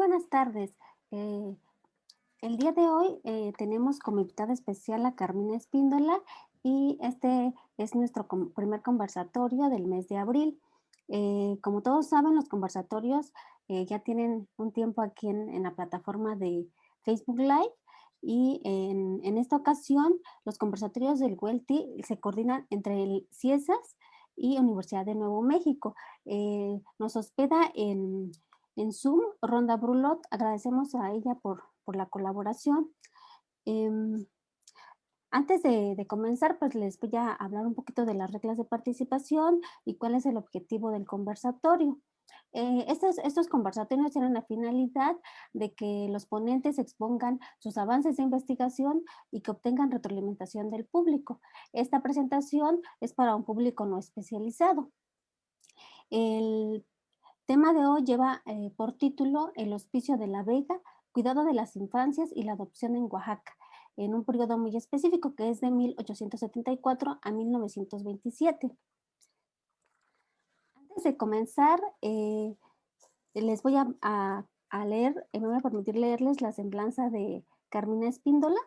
buenas tardes. Eh, el día de hoy tenemos como invitada especial a Carmina Espíndola y este es nuestro primer conversatorio del mes de abril. Como todos saben, los conversatorios ya tienen un tiempo aquí en la plataforma de Facebook Live y en esta ocasión los conversatorios del Welty se coordinan entre el CIESAS y Universidad de Nuevo México. Nos hospeda en Zoom, Ronda Brulot. Agradecemos a ella por la colaboración. Em, Antes de comenzar, pues les voy a hablar un poquito de las reglas de participación y cuál es el objetivo del conversatorio. Estos conversatorios tienen la finalidad de que los ponentes expongan sus avances de investigación y que obtengan retroalimentación del público. Esta presentación es para un público no especializado. El tema de hoy lleva por título El Hospicio de la Vega, cuidado de las infancias y la adopción en Oaxaca, en un periodo muy específico que es de 1874 a 1927. Antes de comenzar, les voy a leer, me voy a permitir leerles la semblanza de Carmina Espíndola.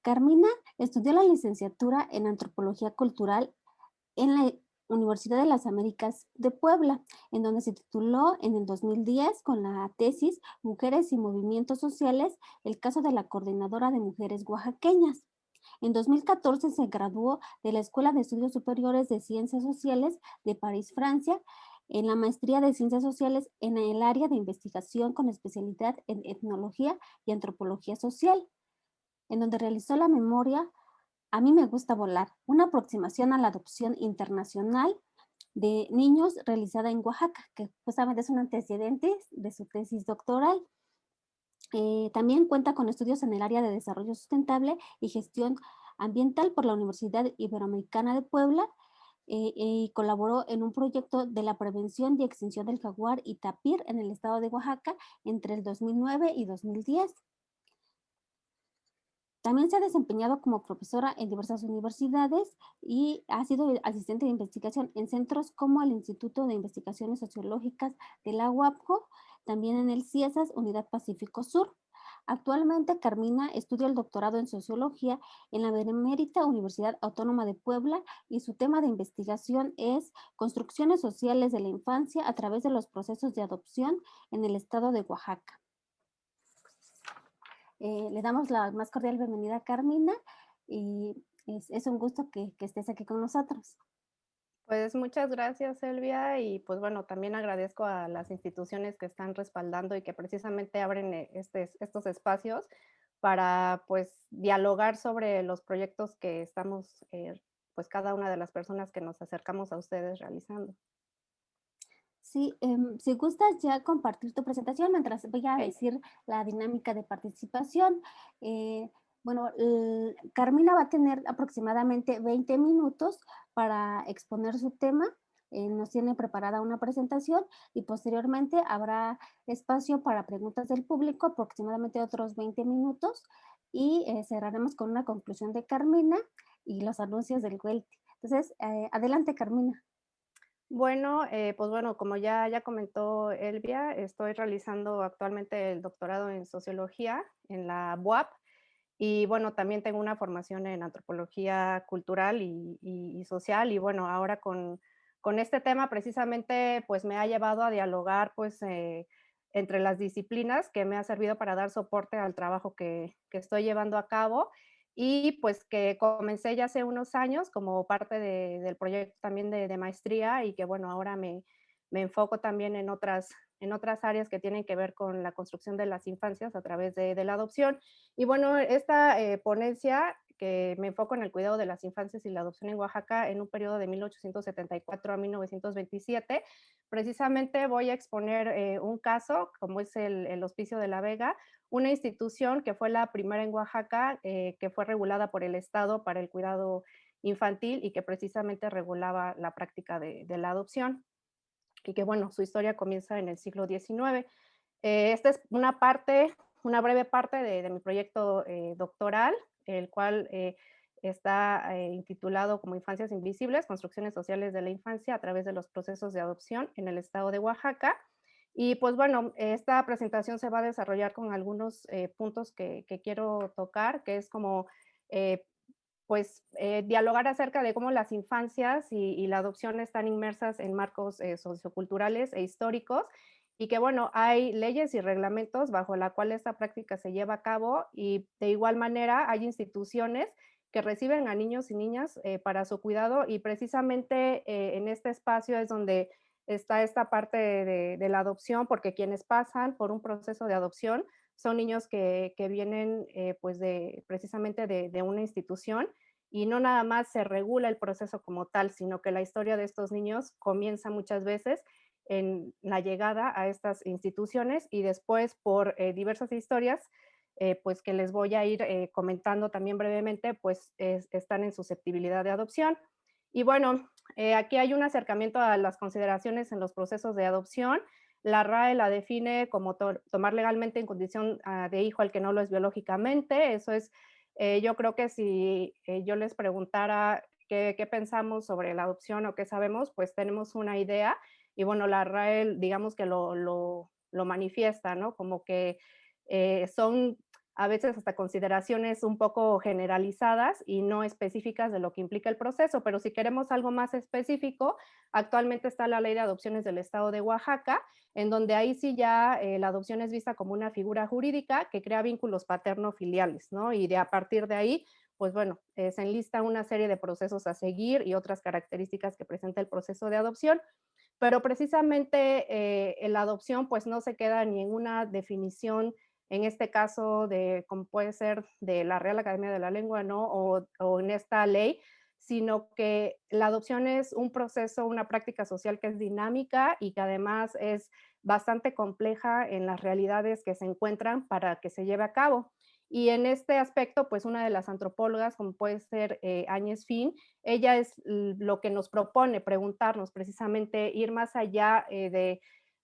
Carmina estudió la licenciatura en Antropología Cultural en la Universidad de las Américas de Puebla, en donde se tituló en el 2010 con la tesis Mujeres y Movimientos Sociales, el caso de la Coordinadora de Mujeres Oaxaqueñas. En 2014 se graduó de la Escuela de Estudios Superiores de Ciencias Sociales de París, Francia, en la maestría de Ciencias Sociales en el área de investigación con especialidad en etnología y antropología social, en donde realizó la memoria A mí me gusta volar, una aproximación a la adopción internacional de niños realizada en Oaxaca, que justamente es un antecedente de su tesis doctoral. También cuenta con estudios en el área de desarrollo sustentable y gestión ambiental por la Universidad Iberoamericana de Puebla y colaboró en un proyecto de la prevención y extinción del jaguar y tapir en el estado de Oaxaca entre el 2009 y 2010. También se ha desempeñado como profesora en diversas universidades y ha sido asistente de investigación en centros como el Instituto de Investigaciones Sociológicas de la UAPJO, también en el CIESAS Unidad Pacífico Sur. Actualmente Carmina estudia el doctorado en Sociología en la Benemérita Universidad Autónoma de Puebla y su tema de investigación es Construcciones sociales de la infancia a través de los procesos de adopción en el estado de Oaxaca. Le damos la más cordial bienvenida a Carmina y es un gusto que estés aquí con nosotros. Pues muchas gracias, Elvia, y pues bueno, también agradezco a las instituciones que están respaldando y que precisamente abren estos espacios para pues dialogar sobre los proyectos que estamos, pues cada una de las personas que nos acercamos a ustedes realizando. Sí, si gustas ya compartir tu presentación mientras voy a Ok. decir la dinámica de participación. Bueno, Carmina va a tener aproximadamente 20 minutos para exponer su tema. Nos tiene preparada una presentación y posteriormente habrá espacio para preguntas del público, aproximadamente otros 20 minutos, y cerraremos con una conclusión de Carmina y los anuncios del Welty. Entonces, adelante, Carmina. Bueno, pues bueno, como ya comentó Elvia, estoy realizando actualmente el doctorado en sociología en la UAP. Y bueno, también tengo una formación en antropología cultural y social, y bueno, ahora con este tema precisamente, pues me ha llevado a dialogar, pues, entre las disciplinas, que me ha servido para dar soporte al trabajo que estoy llevando a cabo, y pues que comencé ya hace unos años como parte del proyecto también de maestría, y que bueno, ahora me enfoco también en otras áreas que tienen que ver con la construcción de las infancias a través de la adopción. Y bueno, esta ponencia que me enfoco en el cuidado de las infancias y la adopción en Oaxaca en un periodo de 1874 a 1927, precisamente voy a exponer un caso, como es el Hospicio de la Vega, una institución que fue la primera en Oaxaca, que fue regulada por el Estado para el cuidado infantil y que precisamente regulaba la práctica de la adopción y que bueno, su historia comienza en el siglo XIX. Esta es una parte, una breve parte de mi proyecto doctoral, el cual está intitulado como Infancias Invisibles, Construcciones Sociales de la Infancia a través de los procesos de adopción en el estado de Oaxaca. Y pues bueno, esta presentación se va a desarrollar con algunos puntos que quiero tocar, que es como eh, dialogar acerca de cómo las infancias y la adopción están inmersas en marcos socioculturales e históricos y que, bueno, hay leyes y reglamentos bajo la cual esta práctica se lleva a cabo y de igual manera hay instituciones que reciben a niños y niñas para su cuidado y precisamente en este espacio es donde está esta parte de la adopción, porque quienes pasan por un proceso de adopción son niños que vienen pues precisamente de una institución y no nada más se regula el proceso como tal, sino que la historia de estos niños comienza muchas veces en la llegada a estas instituciones y después por diversas historias, pues que les voy a ir comentando también brevemente, pues están en susceptibilidad de adopción. Y bueno, aquí hay un acercamiento a las consideraciones en los procesos de adopción. La RAE la define como tomar legalmente en condición de hijo al que no lo es biológicamente. Eso es, yo creo que si yo les preguntara qué pensamos sobre la adopción o qué sabemos, pues tenemos una idea. Y bueno, la RAE, digamos que lo manifiesta, ¿no? Como que son a veces hasta consideraciones un poco generalizadas y no específicas de lo que implica el proceso, pero si queremos algo más específico, actualmente está la ley de adopciones del estado de Oaxaca, en donde ahí sí ya la adopción es vista como una figura jurídica que crea vínculos paterno-filiales, ¿no? Y de a partir de ahí, pues bueno, se enlista una serie de procesos a seguir y otras características que presenta el proceso de adopción, pero precisamente la adopción pues no se queda ni en una definición, en este caso de como puede ser de la Real Academia de la Lengua, ¿no? O en esta ley, sino que la adopción es un proceso, una práctica social que es dinámica y que además es bastante compleja en las realidades que se encuentran para que se lleve a cabo. Y en este aspecto, pues una de las antropólogas, como puede ser Áñez Fin, ella es lo que nos propone preguntarnos precisamente, ir más allá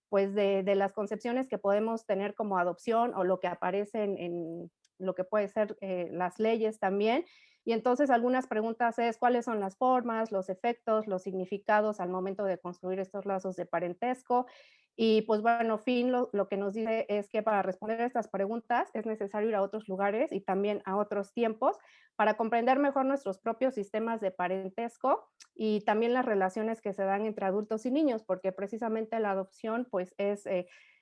pues de las concepciones que podemos tener como adopción o lo que aparece en lo que puede ser las leyes también. Y entonces algunas preguntas es cuáles son las formas, los efectos, los significados al momento de construir estos lazos de parentesco. Y pues bueno, Finn lo que nos dice es que para responder a estas preguntas es necesario ir a otros lugares y también a otros tiempos para comprender mejor nuestros propios sistemas de parentesco y también las relaciones que se dan entre adultos y niños, porque precisamente la adopción pues es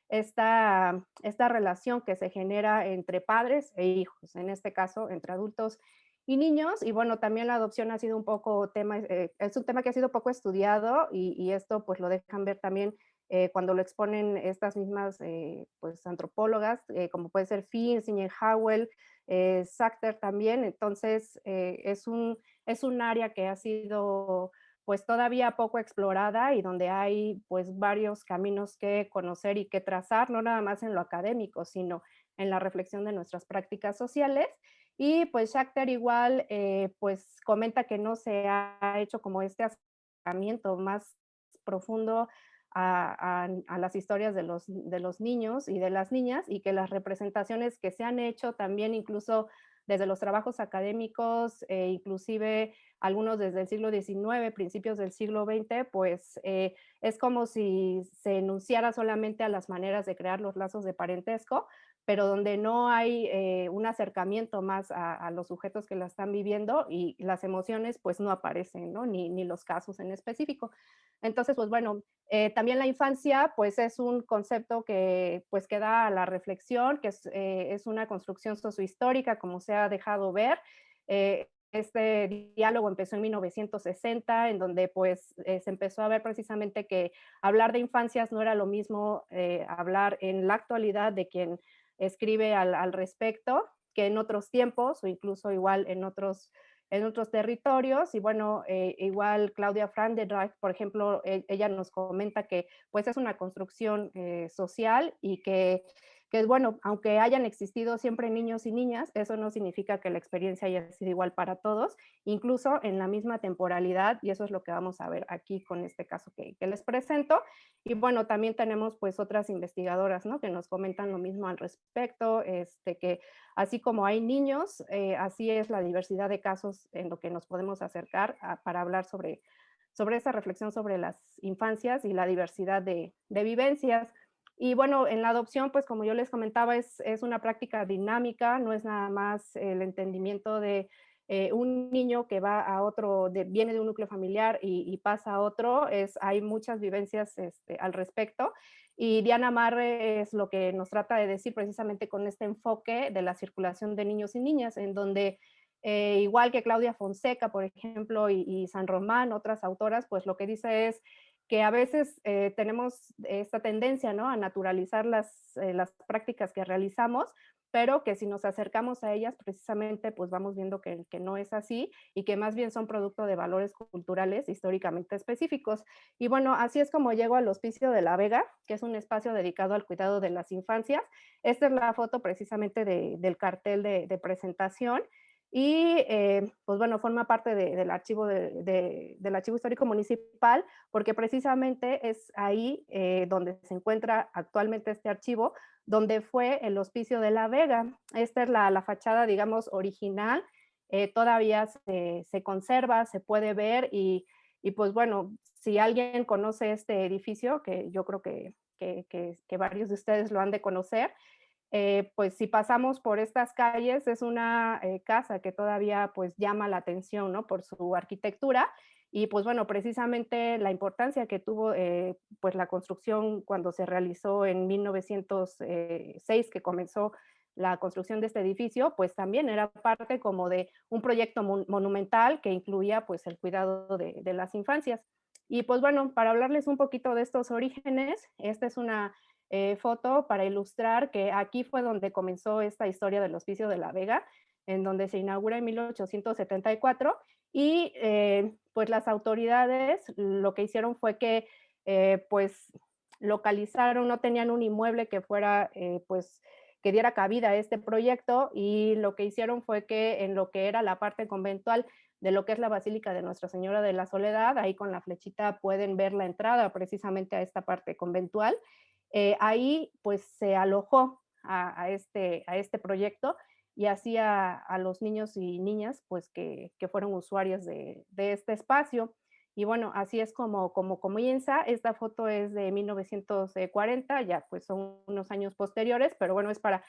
esta relación que se genera entre padres e hijos, en este caso entre adultos y niños. Y bueno, también la adopción ha sido un poco tema, es un tema que ha sido poco estudiado y esto pues lo dejan ver también cuando lo exponen estas mismas pues, antropólogas, como puede ser Finn, Singer Howell, Sachter también. Entonces, es un área que ha sido pues todavía poco explorada y donde hay pues varios caminos que conocer y que trazar, no nada más en lo académico, sino en la reflexión de nuestras prácticas sociales. Y pues Schachter igual pues comenta que no se ha hecho como este acercamiento más profundo a las historias de los niños y de las niñas y que las representaciones que se han hecho también incluso desde los trabajos académicos, inclusive algunos desde el siglo XIX, principios del siglo XX, pues es como si se enunciara solamente a las maneras de crear los lazos de parentesco, pero donde no hay un acercamiento más a los sujetos que la están viviendo y las emociones pues no aparecen, ¿no? Ni los casos en específico. Entonces, pues bueno, también la infancia, pues es un concepto que pues queda a la reflexión, que es una construcción sociohistórica, como se ha dejado ver. Este diálogo empezó en 1960, en donde pues se empezó a ver precisamente que hablar de infancias no era lo mismo hablar en la actualidad de quien escribe al respecto que en otros tiempos o incluso igual en otros territorios. Y bueno, igual Claudia Frandenreich, por ejemplo, ella nos comenta que pues es una construcción social y que, bueno, aunque hayan existido siempre niños y niñas, eso no significa que la experiencia haya sido igual para todos, incluso en la misma temporalidad, y eso es lo que vamos a ver aquí con este caso que les presento. Y bueno, también tenemos pues otras investigadoras, ¿no? Que nos comentan lo mismo al respecto, que así como hay niños, así es la diversidad de casos en lo que nos podemos acercar para hablar sobre esa reflexión sobre las infancias y la diversidad de vivencias. Y bueno, en la adopción, pues como yo les comentaba, es una práctica dinámica, no es nada más el entendimiento de un niño que va a otro, viene de un núcleo familiar y pasa a otro, hay muchas vivencias al respecto. Y Diana Marre es lo que nos trata de decir precisamente con este enfoque de la circulación de niños y niñas, en donde igual que Claudia Fonseca, por ejemplo, y San Román, otras autoras, pues lo que dice es que a veces tenemos esta tendencia, ¿no?, a naturalizar las prácticas que realizamos, pero que si nos acercamos a ellas, precisamente, pues vamos viendo que no es así y que más bien son producto de valores culturales históricamente específicos. Y bueno, así es como llego al Hospicio de la Vega, que es un espacio dedicado al cuidado de las infancias. Esta es la foto precisamente del cartel de presentación y pues bueno, forma parte del archivo, del archivo histórico municipal, porque precisamente es ahí donde se encuentra actualmente este archivo, donde fue el Hospicio de la Vega. Esta es la fachada, digamos, original, todavía se conserva, se puede ver y pues bueno, si alguien conoce este edificio, que yo creo que varios de ustedes lo han de conocer, pues si pasamos por estas calles es una casa que todavía pues llama la atención, ¿no?, por su arquitectura y pues bueno, precisamente la importancia que tuvo pues la construcción cuando se realizó en 1906, que comenzó la construcción de este edificio, pues también era parte como de un proyecto monumental que incluía pues el cuidado de las infancias. Y pues bueno, para hablarles un poquito de estos orígenes, esta es una foto para ilustrar que aquí fue donde comenzó esta historia del Hospicio de la Vega, en donde se inaugura en 1874 y pues las autoridades lo que hicieron fue que pues localizaron, no tenían un inmueble que fuera pues que diera cabida a este proyecto y lo que hicieron fue que en lo que era la parte conventual de lo que es la Basílica de Nuestra Señora de la Soledad, ahí con la flechita pueden ver la entrada precisamente a esta parte conventual, ahí pues se alojó a este proyecto y así a los niños y niñas pues que fueron usuarios de este espacio. Y bueno, así es como comienza. Esta foto es de 1940, ya pues son unos años posteriores, pero bueno, es para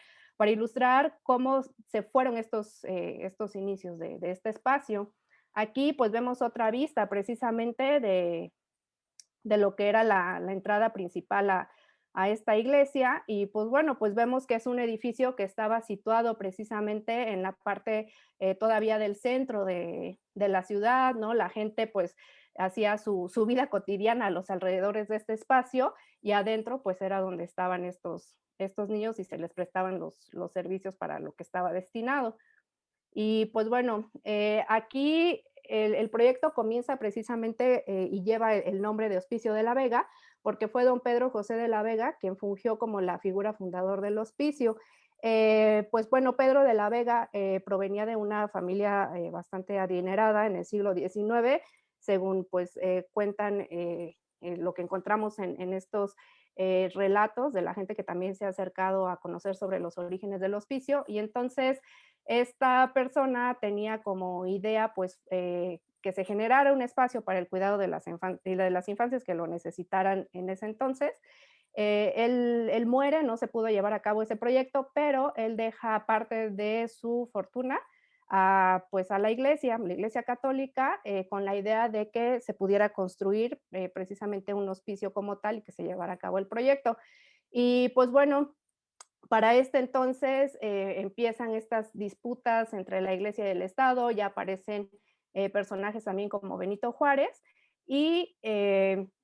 ilustrar cómo se fueron estos inicios de este espacio. Aquí pues vemos otra vista precisamente de lo que era la entrada principal a esta iglesia y pues bueno, pues vemos que es un edificio que estaba situado precisamente en la parte todavía del centro de la ciudad, ¿no? La gente pues hacía su vida cotidiana a los alrededores de este espacio y adentro pues era donde estaban estos niños y se les prestaban los servicios para lo que estaba destinado. Y pues bueno, aquí el proyecto comienza precisamente y lleva el nombre de Hospicio de la Vega, porque fue don Pedro José de la Vega quien fungió como la figura fundador del hospicio. Pues bueno, Pedro de la Vega provenía de una familia bastante adinerada en el siglo XIX, según pues cuentan lo que encontramos en estos relatos de la gente que también se ha acercado a conocer sobre los orígenes del hospicio. Y entonces esta persona tenía como idea, pues, que se generara un espacio para el cuidado de las infancias que lo necesitaran en ese entonces. Él muere, no se pudo llevar a cabo ese proyecto, pero él deja parte de su fortuna pues a la iglesia católica, con la idea de que se pudiera construir precisamente un hospicio como tal y que se llevara a cabo el proyecto. Y pues bueno, para este entonces empiezan estas disputas entre la iglesia y el Estado, ya aparecen personajes también como Benito Juárez, y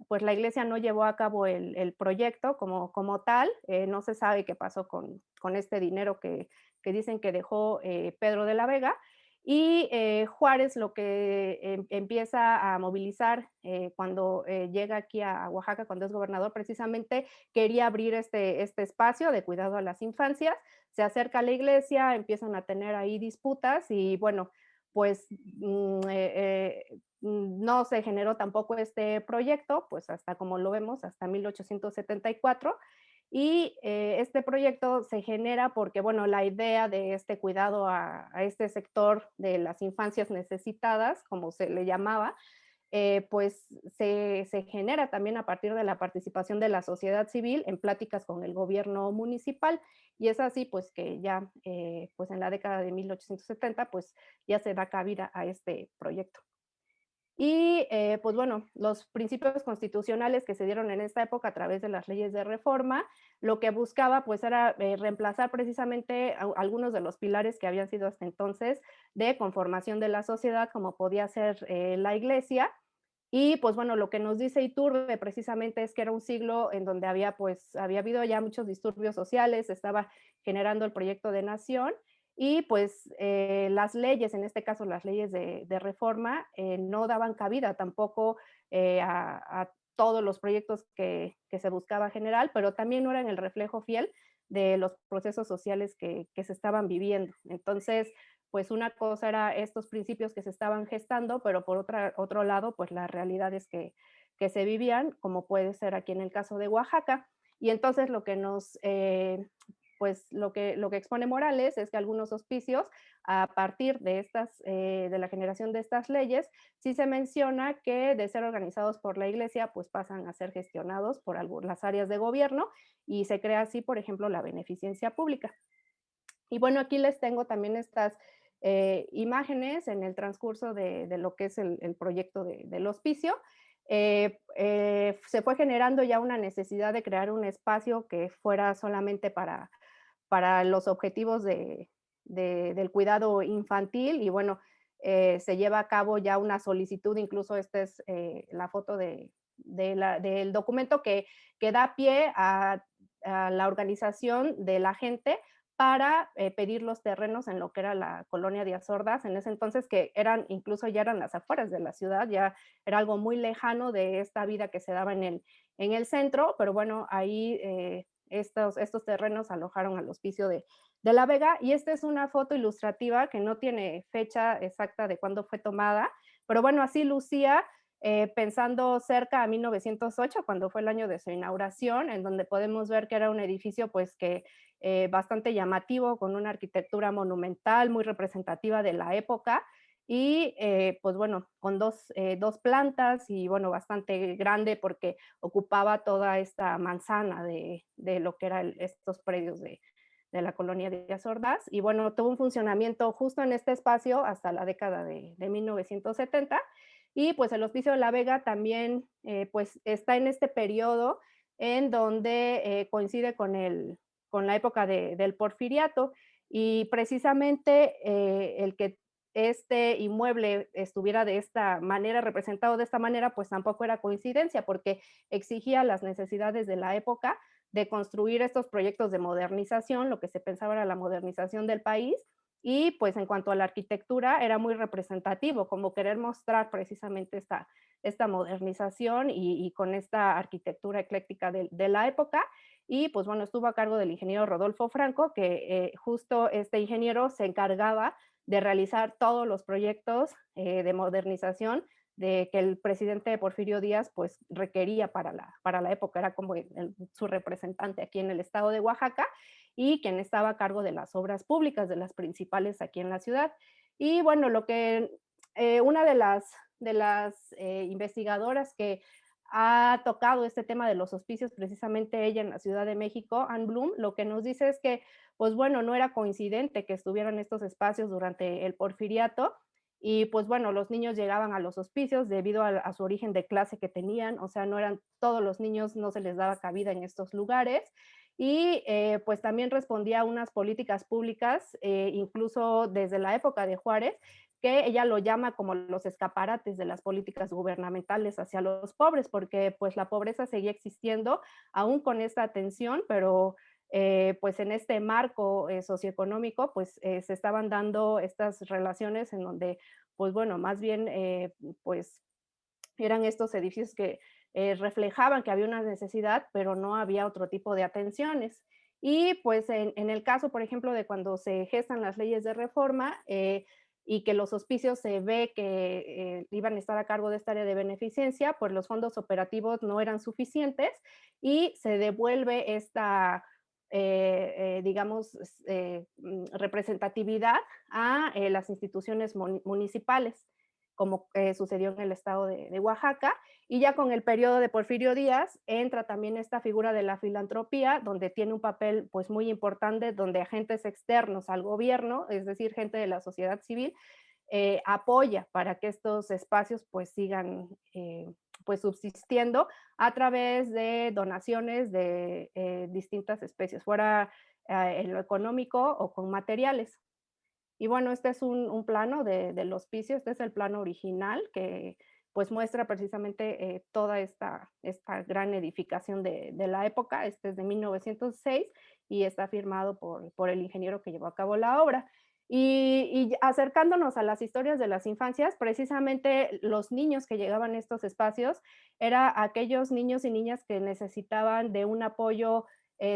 pues la iglesia no llevó a cabo el proyecto como tal, no se sabe qué pasó con este dinero que dicen que dejó Pedro de la Vega, y Juárez lo que empieza a movilizar cuando llega aquí a Oaxaca, cuando es gobernador, precisamente quería abrir este espacio de cuidado a las infancias, se acerca a la iglesia, empiezan a tener ahí disputas y bueno, pues no se generó tampoco este proyecto, pues hasta como lo vemos, hasta 1874. Y este proyecto se genera porque, bueno, la idea de este cuidado a este sector de las infancias necesitadas, como se le llamaba, pues se genera también a partir de la participación de la sociedad civil en pláticas con el gobierno municipal. Y es así, pues que ya, pues en la década de 1870, pues ya se da cabida a este proyecto. Y pues bueno, los principios constitucionales que se dieron en esta época a través de las leyes de reforma, lo que buscaba pues era reemplazar precisamente algunos de los pilares que habían sido hasta entonces de conformación de la sociedad, como podía ser la iglesia. Y pues bueno, lo que nos dice Iturbe precisamente es que era un siglo en donde había pues había habido ya muchos disturbios sociales, estaba generando el proyecto de nación y pues las leyes, en este caso las leyes de reforma, no daban cabida tampoco a todos los proyectos que se buscaba generar, pero también no eran el reflejo fiel de los procesos sociales que se estaban viviendo. Entonces, pues una cosa era estos principios que se estaban gestando, pero por otro lado, pues las realidades que se vivían, como puede ser aquí en el caso de Oaxaca. Y entonces lo que nos, pues lo que expone Morales es que algunos hospicios, a partir de estas, de la generación de estas leyes, sí se menciona que de ser organizados por la iglesia, pues pasan a ser gestionados por las áreas de gobierno y se crea así, por ejemplo, la beneficencia pública. Y bueno, aquí les tengo también estas imágenes en el transcurso de lo que es el proyecto del hospicio. Se fue generando ya una necesidad de crear un espacio que fuera solamente para los objetivos del cuidado infantil y bueno, se lleva a cabo ya una solicitud, incluso esta es la foto del documento que da pie a la organización de la gente para pedir los terrenos en lo que era la colonia de Azordas, en ese entonces que eran, incluso ya eran las afueras de la ciudad, ya era algo muy lejano de esta vida que se daba en el centro, pero bueno, ahí estos terrenos alojaron al hospicio de La Vega y esta es una foto ilustrativa que no tiene fecha exacta de cuándo fue tomada, pero bueno, así lucía pensando cerca a 1908, cuando fue el año de su inauguración, en donde podemos ver que era un edificio pues que bastante llamativo, con una arquitectura monumental, muy representativa de la época, y pues bueno, con dos plantas y bueno, bastante grande porque ocupaba toda esta manzana de lo que eran estos predios de la colonia de Díaz Ordaz. Y bueno, tuvo un funcionamiento justo en este espacio hasta la década de 1970. Y pues el Hospicio de la Vega también pues está en este periodo en donde coincide con la época del porfiriato y precisamente el que este inmueble estuviera de esta manera, representado de esta manera, pues tampoco era coincidencia, porque exigía las necesidades de la época de construir estos proyectos de modernización, lo que se pensaba era la modernización del país, y pues en cuanto a la arquitectura era muy representativo, como querer mostrar precisamente esta modernización y con esta arquitectura ecléctica de la época, y pues bueno, estuvo a cargo del ingeniero Rodolfo Franco, que justo este ingeniero se encargaba de realizar todos los proyectos de modernización de que el presidente Porfirio Díaz pues requería para la época, era como su representante aquí en el estado de Oaxaca y quien estaba a cargo de las obras públicas, de las principales aquí en la ciudad. Y bueno, lo que una de las investigadoras que ha tocado este tema de los hospicios, precisamente ella en la Ciudad de México, Anne Bloom, lo que nos dice es que, pues bueno, no era coincidente que estuvieran estos espacios durante el porfiriato, y pues bueno, los niños llegaban a los hospicios debido a su origen de clase que tenían, o sea, no eran todos los niños, no se les daba cabida en estos lugares, y pues también respondía a unas políticas públicas, incluso desde la época de Juárez, que ella lo llama como los escaparates de las políticas gubernamentales hacia los pobres, porque pues la pobreza seguía existiendo aún con esta atención, pero pues en este marco socioeconómico pues se estaban dando estas relaciones en donde pues bueno, más bien pues eran estos edificios que reflejaban que había una necesidad, pero no había otro tipo de atenciones. Y pues en el caso, por ejemplo, de cuando se gestan las leyes de reforma y que los hospicios se ve que iban a estar a cargo de esta área de beneficencia, pues los fondos operativos no eran suficientes y se devuelve esta, digamos, representatividad a las instituciones municipales. como sucedió en el estado de Oaxaca. Y ya con el periodo de Porfirio Díaz entra también esta figura de la filantropía, donde tiene un papel pues muy importante, donde agentes externos al gobierno, es decir, gente de la sociedad civil, apoya para que estos espacios pues sigan pues subsistiendo a través de donaciones de distintas especies, fuera en lo económico o con materiales. Y bueno, este es un plano del hospicio, este es el plano original que pues muestra precisamente toda esta gran edificación de la época. Este es de 1906 y está firmado por el ingeniero que llevó a cabo la obra. Y acercándonos a las historias de las infancias, precisamente los niños que llegaban a estos espacios eran aquellos niños y niñas que necesitaban de un apoyo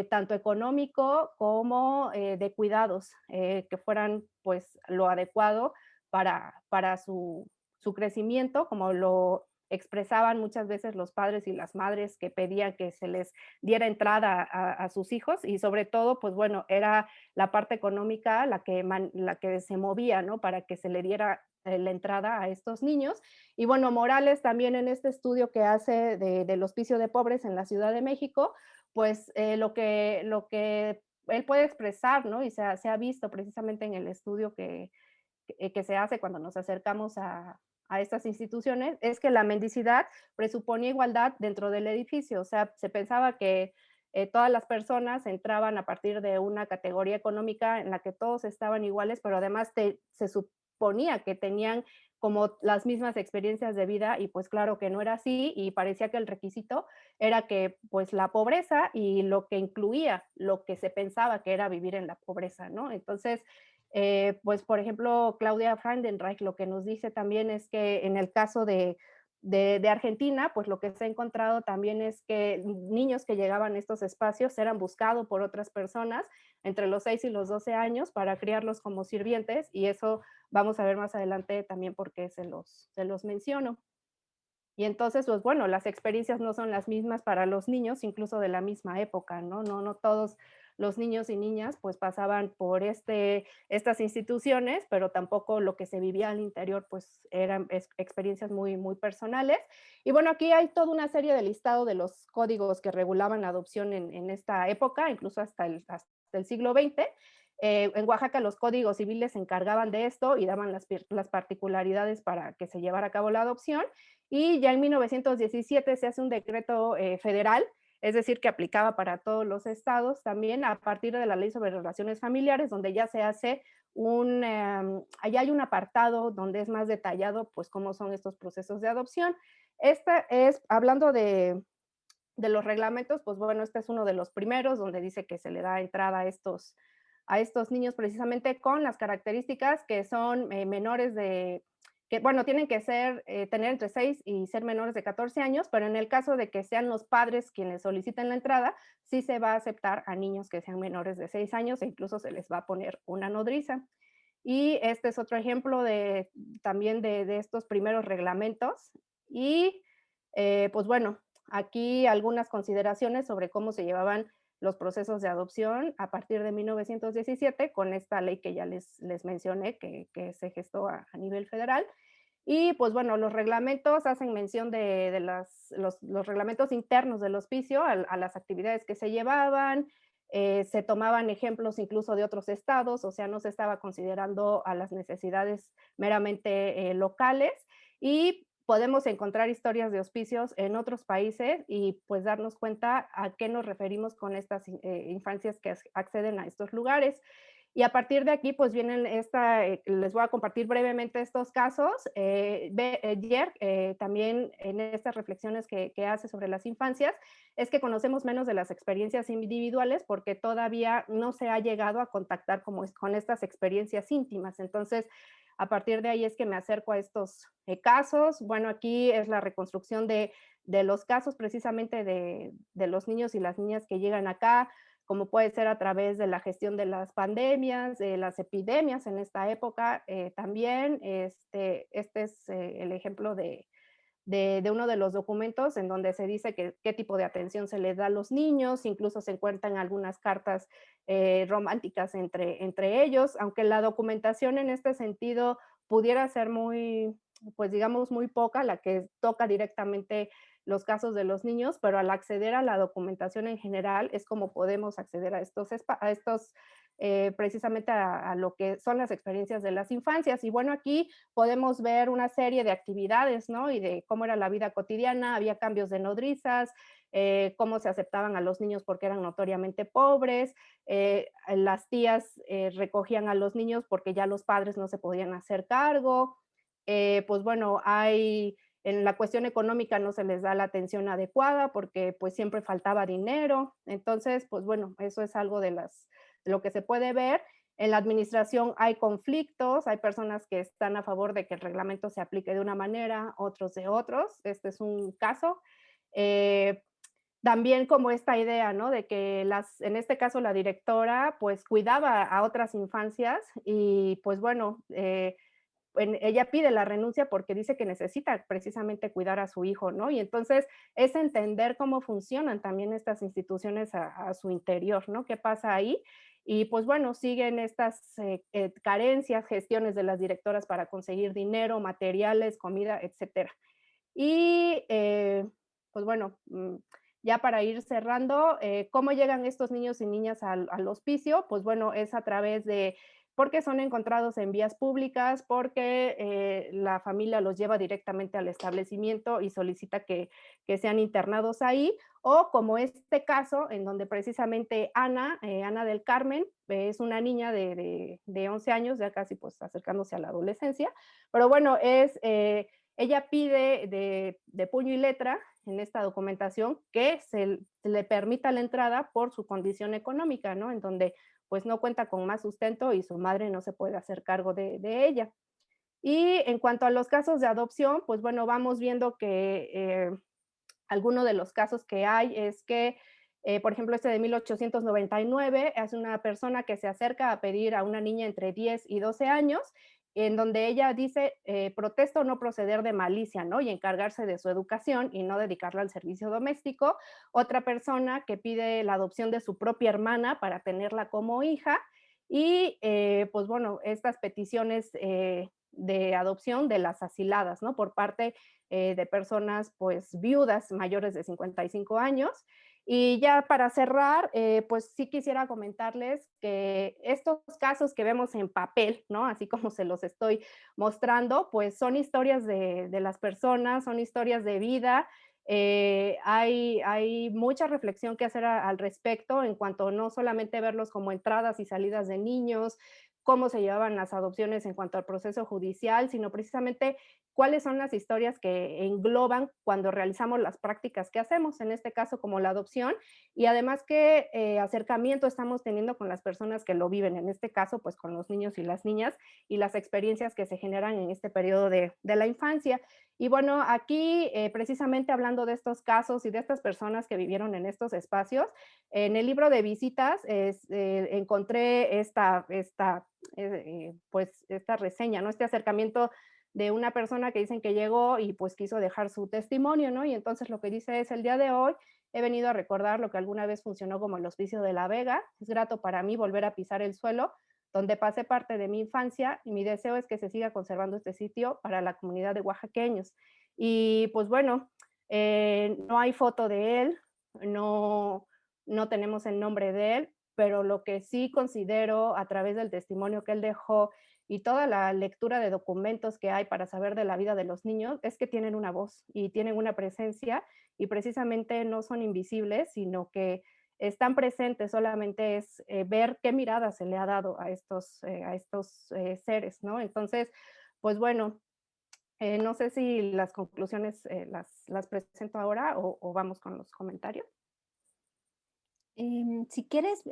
tanto económico como de cuidados, que fueran pues lo adecuado para su crecimiento, como lo expresaban muchas veces los padres y las madres que pedían que se les diera entrada a sus hijos y sobre todo, pues bueno, era la parte económica la que se movía, ¿no? Para que se le diera la entrada a estos niños. Y bueno, Morales también en este estudio que hace del hospicio de pobres en la Ciudad de México, pues lo que él puede expresar, ¿no? Y se ha visto precisamente en el estudio que se hace cuando nos acercamos a estas instituciones, es que la mendicidad presuponía igualdad dentro del edificio. O sea, se pensaba que todas las personas entraban a partir de una categoría económica en la que todos estaban iguales, pero además se suponía que tenían como las mismas experiencias de vida y pues claro que no era así y parecía que el requisito era que pues la pobreza y lo que incluía lo que se pensaba que era vivir en la pobreza, ¿no? Entonces, pues, por ejemplo, Claudia Frandenreich lo que nos dice también es que en el caso de Argentina, pues lo que se ha encontrado también es que niños que llegaban a estos espacios eran buscados por otras personas entre los 6 y los 12 años para criarlos como sirvientes y eso vamos a ver más adelante también porque se los menciono. Y entonces, pues bueno, las experiencias no son las mismas para los niños, incluso de la misma época, ¿no? No todos los niños y niñas pues pasaban por estas instituciones, pero tampoco lo que se vivía al interior pues eran experiencias muy personales. Y bueno, aquí hay toda una serie de listado de los códigos que regulaban la adopción en esta época, incluso hasta el siglo XX. En Oaxaca los códigos civiles se encargaban de esto y daban las particularidades para que se llevara a cabo la adopción y ya en 1917 se hace un decreto federal, es decir, que aplicaba para todos los estados también a partir de la ley sobre relaciones familiares, donde ya se hace allá hay un apartado donde es más detallado, pues, cómo son estos procesos de adopción. Esta es, hablando de los reglamentos, pues bueno, este es uno de los primeros donde dice que se le da entrada a estos niños precisamente con las características que son menores de, que bueno, tienen que ser, tener entre 6 y ser menores de 14 años, pero en el caso de que sean los padres quienes soliciten la entrada, sí se va a aceptar a niños que sean menores de 6 años e incluso se les va a poner una nodriza. Y este es otro ejemplo también de estos primeros reglamentos. Y pues bueno, aquí algunas consideraciones sobre cómo se llevaban los procesos de adopción a partir de 1917 con esta ley que ya les mencioné que se gestó a nivel federal. Y pues bueno, los reglamentos hacen mención de los reglamentos internos del hospicio a las actividades que se llevaban, se tomaban ejemplos incluso de otros estados, o sea, no se estaba considerando a las necesidades meramente locales y podemos encontrar historias de hospicios en otros países y pues darnos cuenta a qué nos referimos con estas infancias que acceden a estos lugares. Y a partir de aquí, pues vienen les voy a compartir brevemente estos casos. Yerk, también en estas reflexiones que hace sobre las infancias, es que conocemos menos de las experiencias individuales porque todavía no se ha llegado a contactar con estas experiencias íntimas. Entonces, a partir de ahí es que me acerco a estos casos. Bueno, aquí es la reconstrucción de los casos precisamente de los niños y las niñas que llegan acá, como puede ser a través de la gestión de las pandemias, de las epidemias en esta época también. Este es el ejemplo de uno de los documentos en donde se dice qué tipo de atención se les da a los niños, incluso se encuentran algunas cartas románticas entre ellos, aunque la documentación en este sentido pudiera ser muy, pues digamos, muy poca la que toca directamente los casos de los niños, pero al acceder a la documentación en general es como podemos acceder a estos precisamente a lo que son las experiencias de las infancias. Y bueno, aquí podemos ver una serie de actividades, ¿no? Y de cómo era la vida cotidiana, había cambios de nodrizas, cómo se aceptaban a los niños porque eran notoriamente pobres, las tías recogían a los niños porque ya los padres no se podían hacer cargo, pues bueno, hay en la cuestión económica no se les da la atención adecuada porque pues siempre faltaba dinero. Entonces, pues bueno, eso es algo de lo que se puede ver. En la administración hay conflictos, hay personas que están a favor de que el reglamento se aplique de una manera, otros de otros. Este es un caso. Eh, También como esta idea, ¿no? De que en este caso la directora, pues cuidaba a otras infancias y pues bueno, ella pide la renuncia porque dice que necesita precisamente cuidar a su hijo, ¿no? Y entonces es entender cómo funcionan también estas instituciones a su interior, ¿no? ¿Qué pasa ahí? Y pues bueno, siguen estas carencias, gestiones de las directoras para conseguir dinero, materiales, comida, etcétera. Y pues bueno, ya para ir cerrando, ¿cómo llegan estos niños y niñas al hospicio? Pues bueno, es a través de, porque son encontrados en vías públicas, porque la familia los lleva directamente al establecimiento y solicita que sean internados ahí, o como este caso, en donde precisamente Ana, Ana del Carmen, es una niña de 11 años, ya casi pues acercándose a la adolescencia, pero bueno, ella pide de puño y letra en esta documentación que se le permita la entrada por su condición económica, ¿no? En donde pues no cuenta con más sustento y su madre no se puede hacer cargo de ella. Y en cuanto a los casos de adopción, pues bueno, vamos viendo que alguno de los casos que hay es que, por ejemplo, este de 1899 es una persona que se acerca a pedir a una niña entre 10 y 12 años, en donde ella dice, protesto no proceder de malicia, ¿no? Y encargarse de su educación y no dedicarla al servicio doméstico. Otra persona que pide la adopción de su propia hermana para tenerla como hija. Y pues bueno, estas peticiones de adopción de las asiladas, ¿no? Por parte de personas pues viudas mayores de 55 años. Y ya para cerrar, pues sí quisiera comentarles que estos casos que vemos en papel, ¿no? Así como se los estoy mostrando, pues son historias de las personas, son historias de vida. Hay mucha reflexión que hacer al respecto en cuanto no solamente verlos como entradas y salidas de niños, cómo se llevaban las adopciones en cuanto al proceso judicial, sino precisamente cuáles son las historias que engloban cuando realizamos las prácticas que hacemos, en este caso como la adopción, y además qué acercamiento estamos teniendo con las personas que lo viven, en este caso pues con los niños y las niñas y las experiencias que se generan en este periodo de la infancia. Y bueno, aquí precisamente hablando de estos casos y de estas personas que vivieron en estos espacios, en el libro de visitas encontré pues esta reseña, ¿no? Este acercamiento de una persona que dicen que llegó y pues quiso dejar su testimonio, ¿no? Y entonces lo que dice es, el día de hoy he venido a recordar lo que alguna vez funcionó como el Hospicio de la Vega. Es grato para mí volver a pisar el suelo donde pasé parte de mi infancia y mi deseo es que se siga conservando este sitio para la comunidad de oaxaqueños. Y pues bueno, no hay foto de él, no, no tenemos el nombre de él, pero lo que sí considero a través del testimonio que él dejó y toda la lectura de documentos que hay para saber de la vida de los niños es que tienen una voz y tienen una presencia y precisamente no son invisibles, sino que están presentes, solamente es ver qué mirada se le ha dado a estos seres, ¿no? Entonces, pues bueno, no sé si las conclusiones las presento ahora o vamos con los comentarios. Si quieres,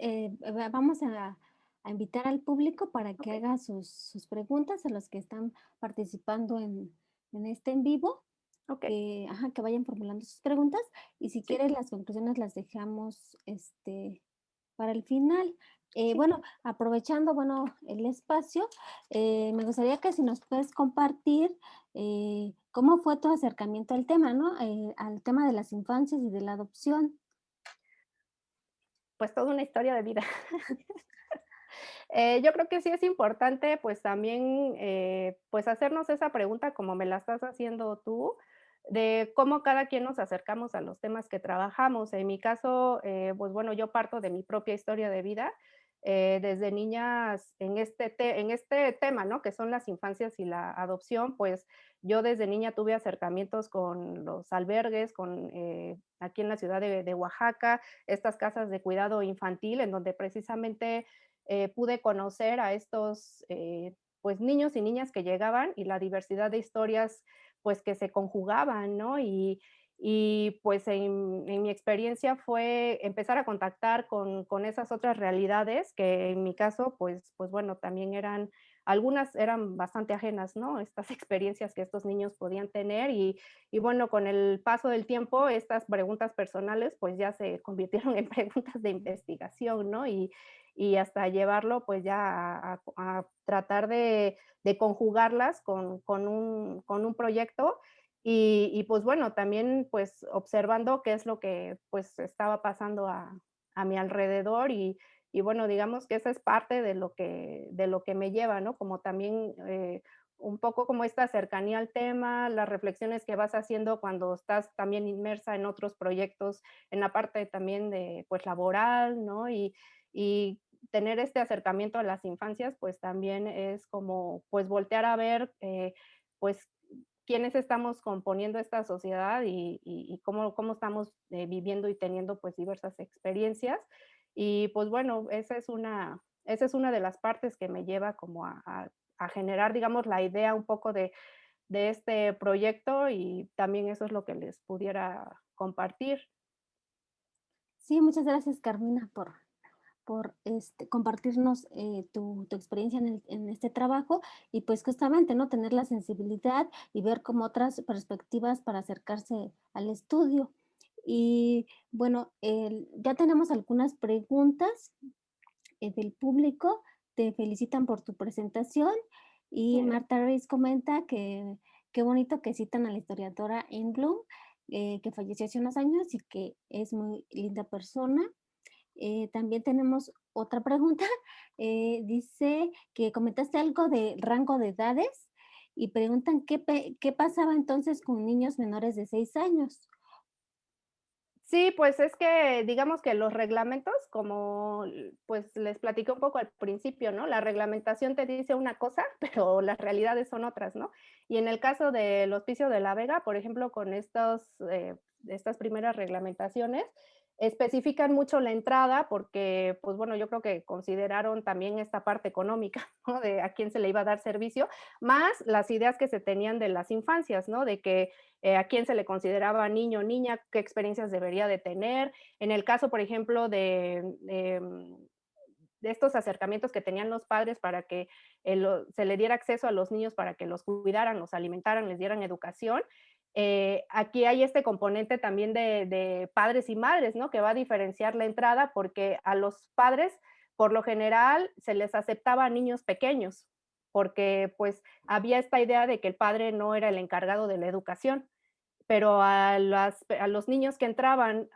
vamos a invitar al público para que Ok, haga sus preguntas a los que están participando en este en vivo, ok, ajá, que vayan formulando sus preguntas y si sí, quieres las conclusiones las dejamos para el final. sí. Bueno, aprovechando, bueno, el espacio, me gustaría que si nos puedes compartir cómo fue tu acercamiento al tema, ¿no? Al tema de las infancias y de la adopción. Pues toda una historia de vida. Yo creo que sí es importante, pues, también, pues, hacernos esa pregunta como me la estás haciendo tú, de cómo cada quien nos acercamos a los temas que trabajamos. En mi caso, pues, bueno, yo parto de mi propia historia de vida. Desde niñas en este tema, ¿no?, que son las infancias y la adopción, pues, yo desde niña tuve acercamientos con los albergues, aquí en la ciudad de Oaxaca, estas casas de cuidado infantil, en donde precisamente pude conocer a estos, pues, niños y niñas que llegaban y la diversidad de historias, pues, que se conjugaban, ¿no? Pues, en mi experiencia fue empezar a contactar con esas otras realidades que en mi caso, pues, bueno, también algunas eran bastante ajenas, ¿no? Estas experiencias que estos niños podían tener y bueno, con el paso del tiempo, estas preguntas personales, pues, ya se convirtieron en preguntas de investigación, ¿no? Y hasta llevarlo, pues, ya a tratar de conjugarlas con un proyecto pues, bueno, también, pues, observando qué es lo que, pues, estaba pasando a mi alrededor y bueno, digamos que esa es parte de lo que me lleva, ¿no? Como también, un poco como esta cercanía al tema, las reflexiones que vas haciendo cuando estás también inmersa en otros proyectos, en la parte también de, pues, laboral, ¿no? Y tener este acercamiento a las infancias, pues, también es como, pues, voltear a ver, pues, quiénes estamos componiendo esta sociedad y cómo estamos, viviendo y teniendo, pues, diversas experiencias. Y, pues, bueno, esa es una de las partes que me lleva como a generar, digamos, la idea un poco de este proyecto, y también eso es lo que les pudiera compartir. Sí, muchas gracias, Carmina, por compartirnos tu experiencia en este trabajo y pues justamente, ¿no? Tener la sensibilidad y ver como otras perspectivas para acercarse al estudio. Y bueno, ya tenemos algunas preguntas del público. Te felicitan por tu presentación y Marta Reis comenta que qué bonito que citan a la historiadora Anne Bloom, que falleció hace unos años y que es muy linda persona. También tenemos otra pregunta. Dice que comentaste algo de rango de edades y preguntan qué pasaba entonces con niños menores de 6 años. Sí, pues es que digamos que los reglamentos, pues les platiqué un poco al principio, ¿no? La reglamentación te dice una cosa, pero las realidades son otras, ¿no? Y en el caso del Hospicio de la Vega, por ejemplo, con estas primeras reglamentaciones, especifican mucho la entrada porque, pues bueno, yo creo que consideraron también esta parte económica, ¿no? De a quién se le iba a dar servicio, más las ideas que se tenían de las infancias, ¿no? De que a quién se le consideraba niño o niña, qué experiencias debería de tener. En el caso, por ejemplo, de estos acercamientos que tenían los padres para que se le diera acceso a los niños para que los cuidaran, los alimentaran, les dieran educación. Aquí hay este componente también de padres y madres, ¿no? Que va a diferenciar la entrada porque a los padres, por lo general, se les aceptaba a niños pequeños, porque pues había esta idea de que el padre no era el encargado de la educación, pero a los niños que entraban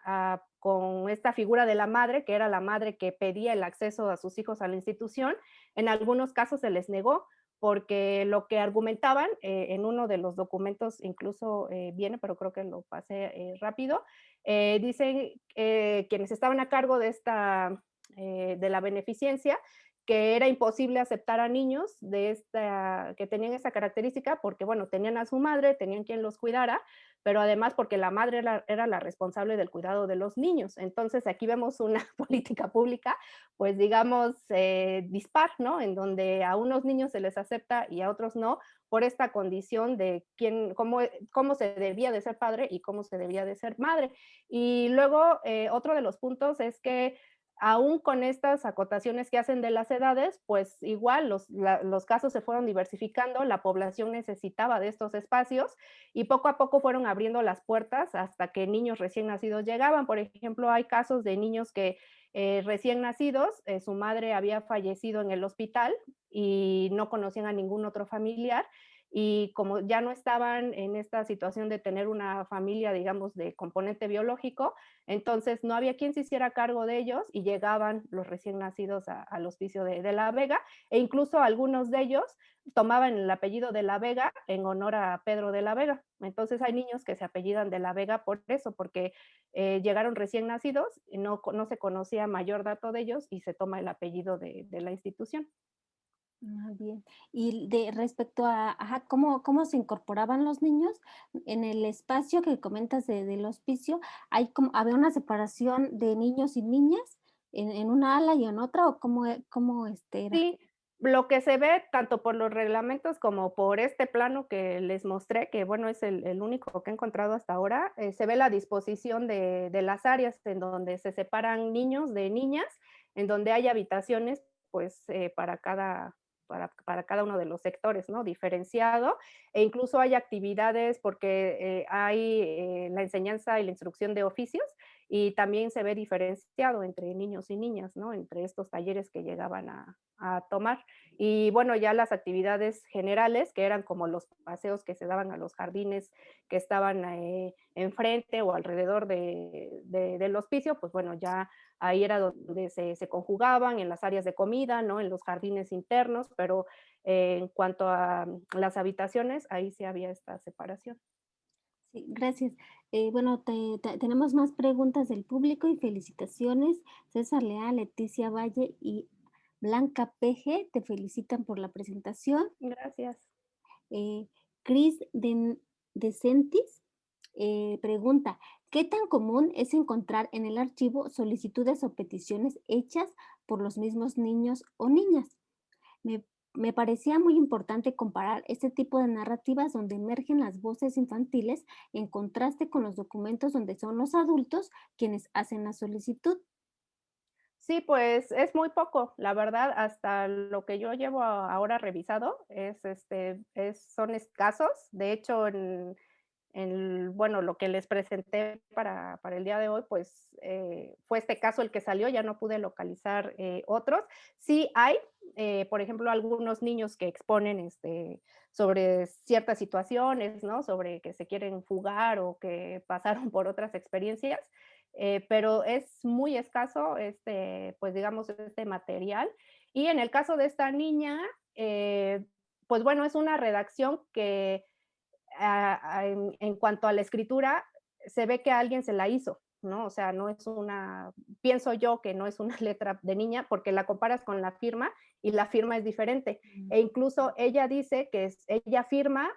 con esta figura de la madre, que era la madre que pedía el acceso a sus hijos a la institución, en algunos casos se les negó, porque lo que argumentaban en uno de los documentos, incluso viene, pero creo que lo pasé rápido, dicen quienes estaban a cargo de la beneficencia, que era imposible aceptar a niños que tenían esta característica porque, bueno, tenían a su madre, tenían quien los cuidara, pero además porque la madre era la responsable del cuidado de los niños. Entonces aquí vemos una política pública, pues digamos, dispar, ¿no? En donde a unos niños se les acepta y a otros no, por esta condición de cómo se debía de ser padre y cómo se debía de ser madre. Y luego, otro de los puntos es que aún con estas acotaciones que hacen de las edades, pues igual los casos se fueron diversificando, la población necesitaba de estos espacios y poco a poco fueron abriendo las puertas hasta que niños recién nacidos llegaban. Por ejemplo, hay casos de niños que recién nacidos, su madre había fallecido en el hospital y no conocían a ningún otro familiar. y como ya no estaban en esta situación de tener una familia, digamos, de componente biológico, entonces no había quien se hiciera cargo de ellos y llegaban los recién nacidos al hospicio de La Vega, e incluso algunos de ellos tomaban el apellido de La Vega en honor a Pedro de la Vega. Entonces hay niños que se apellidan de la Vega por eso, porque llegaron recién nacidos, y no se conocía mayor dato de ellos y se toma el apellido de la institución. Ah, bien. Y de respecto a, ajá, ¿cómo se incorporaban los niños? En el espacio que comentas del hospicio, ¿hay como había una separación de niños y niñas en una ala y en otra, o cómo, era? Sí, lo que se ve tanto por los reglamentos como por este plano que les mostré, que bueno, es el único que he encontrado hasta ahora, se ve la disposición de las áreas en donde se separan niños de niñas, en donde hay habitaciones, pues, para cada uno de los sectores, ¿no? Diferenciado, e incluso hay actividades porque, hay, la enseñanza y la instrucción de oficios, y también se ve diferenciado entre niños y niñas, ¿no? Entre estos talleres que llegaban a tomar. Y bueno, ya las actividades generales, que eran como los paseos que se daban a los jardines que estaban enfrente o alrededor del hospicio, pues bueno, ya ahí era donde se conjugaban en las áreas de comida, ¿no? En los jardines internos, pero en cuanto a las habitaciones, ahí sí había esta separación. Sí, gracias. Bueno, tenemos más preguntas del público y felicitaciones. César Leal, Leticia Valle y Blanca PG te felicitan por la presentación. Gracias. Eh, Chris DeCentis pregunta, ¿qué tan común es encontrar en el archivo solicitudes o peticiones hechas por los mismos niños o niñas? Me, me parecía muy importante comparar este tipo de narrativas donde emergen las voces infantiles en contraste con los documentos donde son los adultos quienes hacen la solicitud. Sí, pues es muy poco, la verdad, hasta lo que yo llevo ahora revisado son escasos. De hecho, bueno, lo que les presenté para el día de hoy, pues fue este caso el que salió, ya no pude localizar otros. Sí hay, por ejemplo, algunos niños que exponen sobre ciertas situaciones, ¿no? Sobre que se quieren fugar o que pasaron por otras experiencias, pero es muy escaso pues digamos, este material. Y en el caso de esta niña, pues bueno, es una redacción que en cuanto a la escritura, se ve que alguien se la hizo, ¿no? O sea, no es pienso yo que no es una letra de niña porque la comparas con la firma y la firma es diferente. Mm. E incluso ella dice que ella firma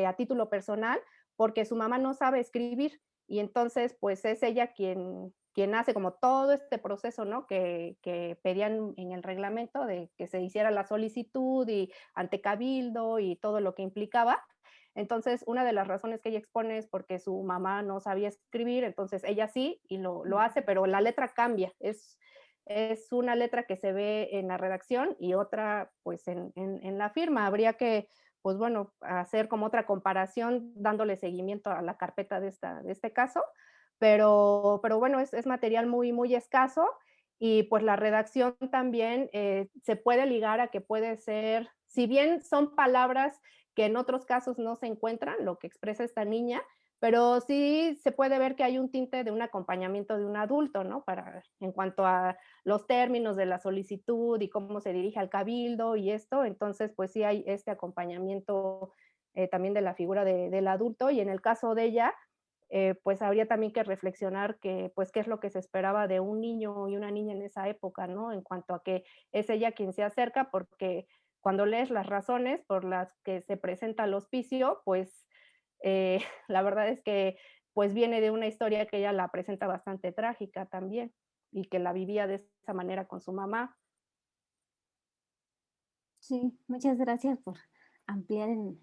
a título personal porque su mamá no sabe escribir y entonces pues es ella quien hace como todo este proceso, ¿no? Que pedían en el reglamento de que se hiciera la solicitud y ante cabildo y todo lo que implicaba. Entonces, una de las razones que ella expone es porque su mamá no sabía escribir, entonces ella sí y lo hace, pero la letra cambia. Es una letra que se ve en la redacción y otra pues en la firma. Habría que, pues bueno, hacer como otra comparación dándole seguimiento a la carpeta de este caso, pero bueno, es material muy, muy escaso y pues la redacción también se puede ligar a que puede ser, si bien son palabras que en otros casos no se encuentran, lo que expresa esta niña, pero sí se puede ver que hay un tinte de un acompañamiento de un adulto, ¿no? En cuanto a los términos de la solicitud y cómo se dirige al cabildo y esto, entonces pues sí hay este acompañamiento también de la figura del adulto y en el caso de ella, pues habría también que reflexionar que, pues, qué es lo que se esperaba de un niño y una niña en esa época, ¿no? En cuanto a que es ella quien se acerca, porque cuando lees las razones por las que se presenta el hospicio, pues la verdad es que pues viene de una historia que ella la presenta bastante trágica también y que la vivía de esa manera con su mamá. Sí, muchas gracias por ampliar en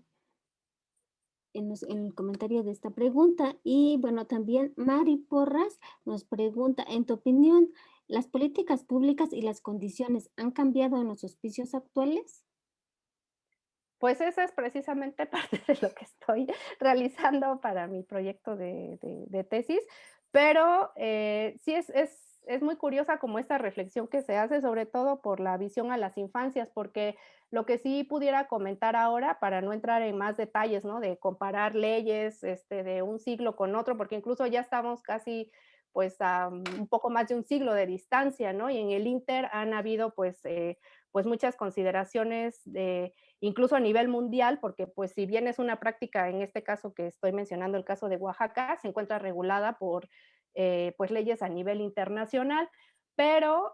el comentario de esta pregunta. Y bueno, también Mari Porras nos pregunta, en tu opinión, ¿las políticas públicas y las condiciones han cambiado en los hospicios actuales? Pues esa es precisamente parte de lo que estoy realizando para mi proyecto de tesis, pero sí es muy curiosa como esta reflexión que se hace, sobre todo por la visión a las infancias, porque lo que sí pudiera comentar ahora, para no entrar en más detalles, ¿no? De comparar leyes, de un siglo con otro, porque incluso ya estamos casi, pues, a un poco más de un siglo de distancia, ¿no? Y en el Inter han habido, pues muchas consideraciones de incluso a nivel mundial, porque pues si bien es una práctica, en este caso que estoy mencionando, el caso de Oaxaca, se encuentra regulada por pues leyes a nivel internacional, pero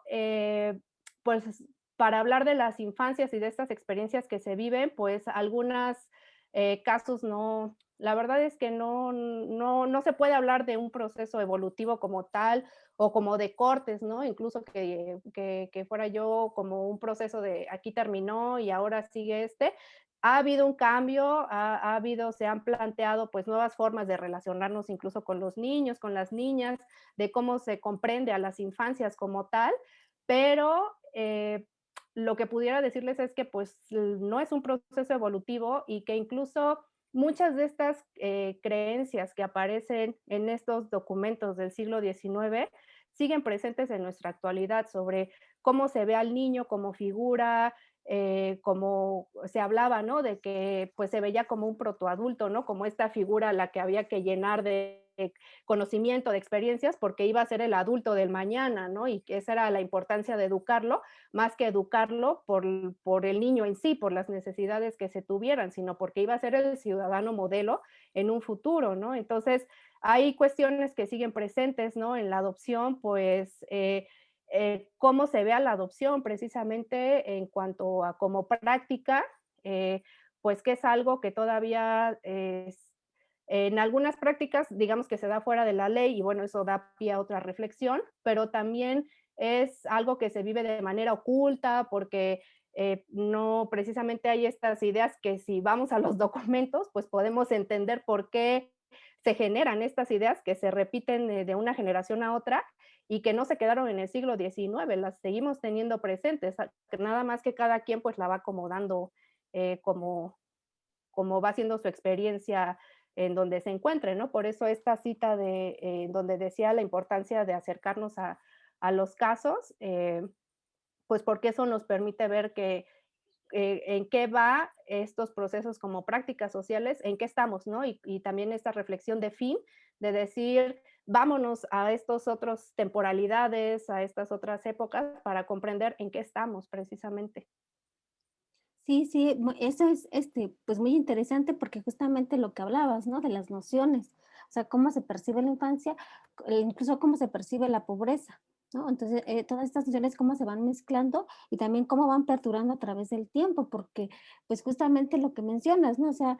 pues para hablar de las infancias y de estas experiencias que se viven, pues algunos casos no, la verdad es que no se puede hablar de un proceso evolutivo como tal o como de cortes, ¿no? Incluso que fuera yo como un proceso de aquí terminó y ahora sigue ha habido un cambio, ha habido, se han planteado pues nuevas formas de relacionarnos incluso con los niños, con las niñas, de cómo se comprende a las infancias como tal, pero lo que pudiera decirles es que pues no es un proceso evolutivo y que incluso muchas de estas creencias que aparecen en estos documentos del siglo XIX siguen presentes en nuestra actualidad sobre cómo se ve al niño como figura, como se hablaba, ¿no? De que pues se veía como un protoadulto, ¿no? Como esta figura a la que había que llenar de conocimiento, de experiencias, porque iba a ser el adulto del mañana, ¿no? Y que esa era la importancia de educarlo, más que educarlo por el niño en sí, por las necesidades que se tuvieran, sino porque iba a ser el ciudadano modelo en un futuro, ¿no? Entonces, hay cuestiones que siguen presentes, ¿no? En la adopción, pues cómo se ve a la adopción precisamente en cuanto a como práctica, pues que es algo que todavía es, en algunas prácticas, digamos que se da fuera de la ley y bueno, eso da pie a otra reflexión, pero también es algo que se vive de manera oculta porque no precisamente hay estas ideas que si vamos a los documentos, pues podemos entender por qué se generan estas ideas que se repiten de una generación a otra y que no se quedaron en el siglo XIX, las seguimos teniendo presentes, nada más que cada quien pues la va acomodando como, como va haciendo su experiencia en donde se encuentre, ¿no? Por eso esta cita de donde decía la importancia de acercarnos a los casos, pues porque eso nos permite ver que en qué va estos procesos como prácticas sociales, en qué estamos, ¿no? Y también esta reflexión de fin, de decir, vámonos a estos otros temporalidades, a estas otras épocas para comprender en qué estamos precisamente. Sí, sí, eso es, pues muy interesante porque justamente lo que hablabas, ¿no? De las nociones, o sea, cómo se percibe la infancia, incluso cómo se percibe la pobreza, ¿no? Entonces, todas estas nociones cómo se van mezclando y también cómo van perdurando a través del tiempo, porque pues justamente lo que mencionas, ¿no? O sea,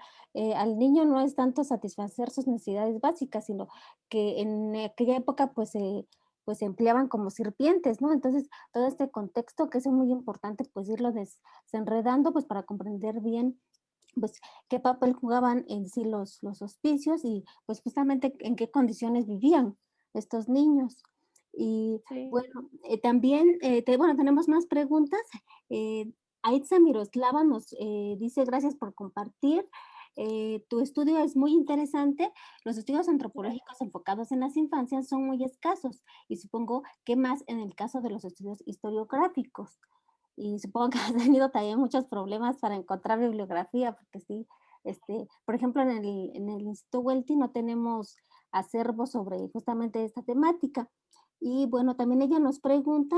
al niño no es tanto satisfacer sus necesidades básicas, sino que en aquella época pues se empleaban como sirvientes, ¿no? Entonces, todo este contexto que es muy importante, pues irlo desenredando, pues para comprender bien, pues qué papel jugaban en sí los hospicios y pues justamente en qué condiciones vivían estos niños. Y Sí. bueno, también, bueno, tenemos más preguntas. Aitza Miroslava nos dice, gracias por compartir. Tu estudio es muy interesante. Los estudios antropológicos enfocados en las infancias son muy escasos y supongo que más en el caso de los estudios historiográficos. Y supongo que has tenido también muchos problemas para encontrar bibliografía, porque sí, por ejemplo, en el Instituto Welty no tenemos acervo sobre justamente esta temática. Y bueno, también ella nos pregunta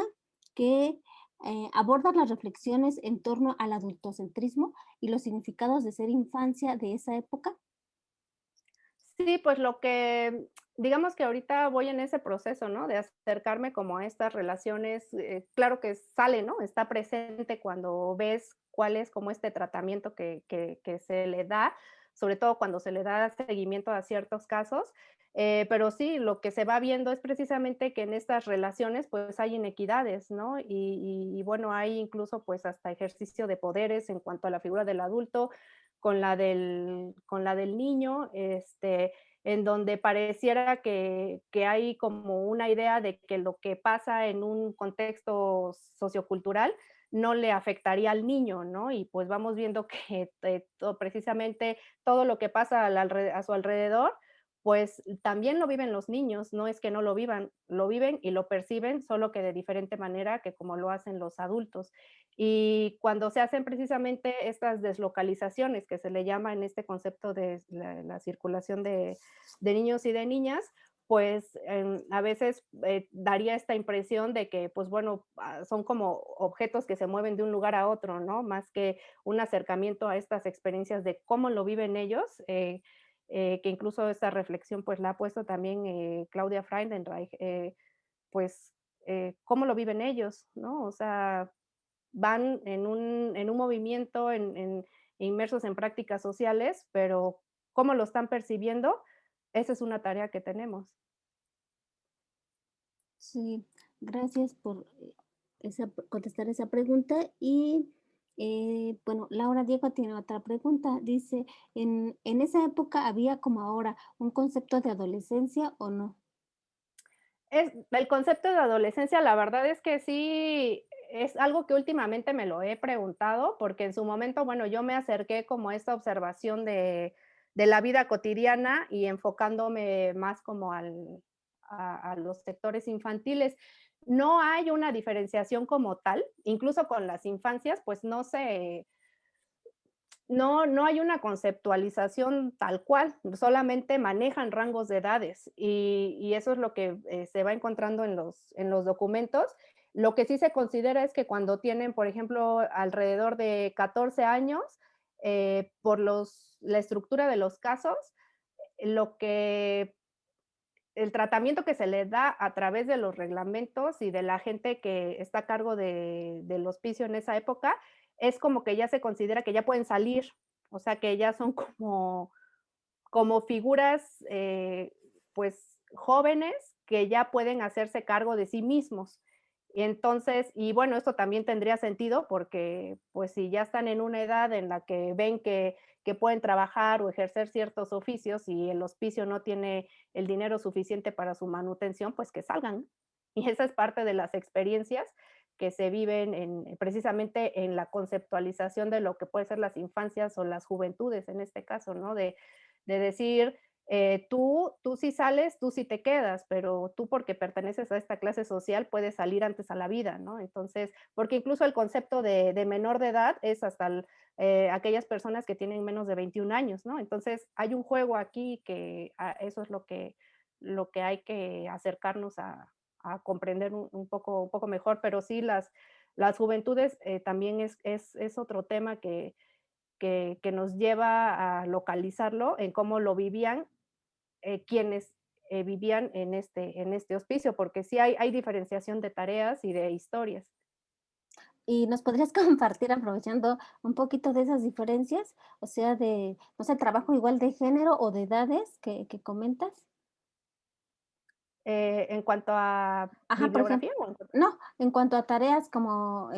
que aborda las reflexiones en torno al adultocentrismo y los significados de ser infancia de esa época. Sí, pues lo que digamos que ahorita voy en ese proceso, ¿no? De acercarme como a estas relaciones, claro que sale, ¿no? Está presente cuando ves cuál es como este tratamiento que se le da, sobre todo cuando se le da seguimiento a ciertos casos. Pero sí, lo que se va viendo es precisamente que en estas relaciones pues hay inequidades, ¿no? Y bueno, hay incluso pues hasta ejercicio de poderes en cuanto a la figura del adulto, con la del niño, en donde pareciera que hay como una idea de que lo que pasa en un contexto sociocultural no le afectaría al niño, ¿no? Y pues vamos viendo que precisamente todo lo que pasa a su alrededor, pues también lo viven los niños, no es que no lo vivan, lo viven y lo perciben, solo que de diferente manera que como lo hacen los adultos. Y cuando se hacen precisamente estas deslocalizaciones, que se le llama en este concepto de la circulación de niños y de niñas, pues a veces daría esta impresión de que, pues bueno, son como objetos que se mueven de un lugar a otro, ¿no? Más que un acercamiento a estas experiencias de cómo lo viven ellos. Que incluso esta reflexión pues la ha puesto también Claudia Freudenreich, pues cómo lo viven ellos, ¿no? O sea, van en un movimiento, inmersos en prácticas sociales, pero cómo lo están percibiendo, esa es una tarea que tenemos. Sí, gracias por contestar esa pregunta. Y bueno, Laura Diego tiene otra pregunta. Dice, ¿en esa época había como ahora un concepto de adolescencia o no? El concepto de adolescencia, la verdad es que sí, es algo que últimamente me lo he preguntado, porque en su momento, bueno, yo me acerqué como a esta observación de la vida cotidiana y enfocándome más como a los sectores infantiles. No hay una diferenciación como tal, incluso con las infancias, pues no hay una conceptualización tal cual, solamente manejan rangos de edades y eso es lo que se va encontrando en los documentos. Lo que sí se considera es que cuando tienen, por ejemplo, alrededor de 14 años, la estructura de los casos, lo que el tratamiento que se le da a través de los reglamentos y de la gente que está a cargo del hospicio en esa época, es como que ya se considera que ya pueden salir, o sea, que ya son como figuras, pues, jóvenes que ya pueden hacerse cargo de sí mismos. Y entonces, y bueno, esto también tendría sentido porque, pues, si ya están en una edad en la que ven que pueden trabajar o ejercer ciertos oficios y el hospicio no tiene el dinero suficiente para su manutención, pues que salgan. Y esa es parte de las experiencias que se viven precisamente en la conceptualización de lo que puede ser las infancias o las juventudes en este caso, ¿no? De decir, tú sí sales, tú sí te quedas, pero tú porque perteneces a esta clase social puedes salir antes a la vida, ¿no? Entonces, porque incluso el concepto de menor de edad es hasta aquellas personas que tienen menos de 21 años, ¿no? Entonces, hay un juego aquí que eso es lo que hay que acercarnos a comprender un poco mejor, pero sí las juventudes también es otro tema que nos lleva a localizarlo en cómo lo vivían quienes vivían en este hospicio, porque sí hay diferenciación de tareas y de historias. ¿Y nos podrías compartir, aprovechando un poquito de esas diferencias? O sea, de, no sé, trabajo igual de género o de edades que comentas. En cuanto a Ajá, por ejemplo, bibliografía, o en cuanto no, en cuanto a tareas como,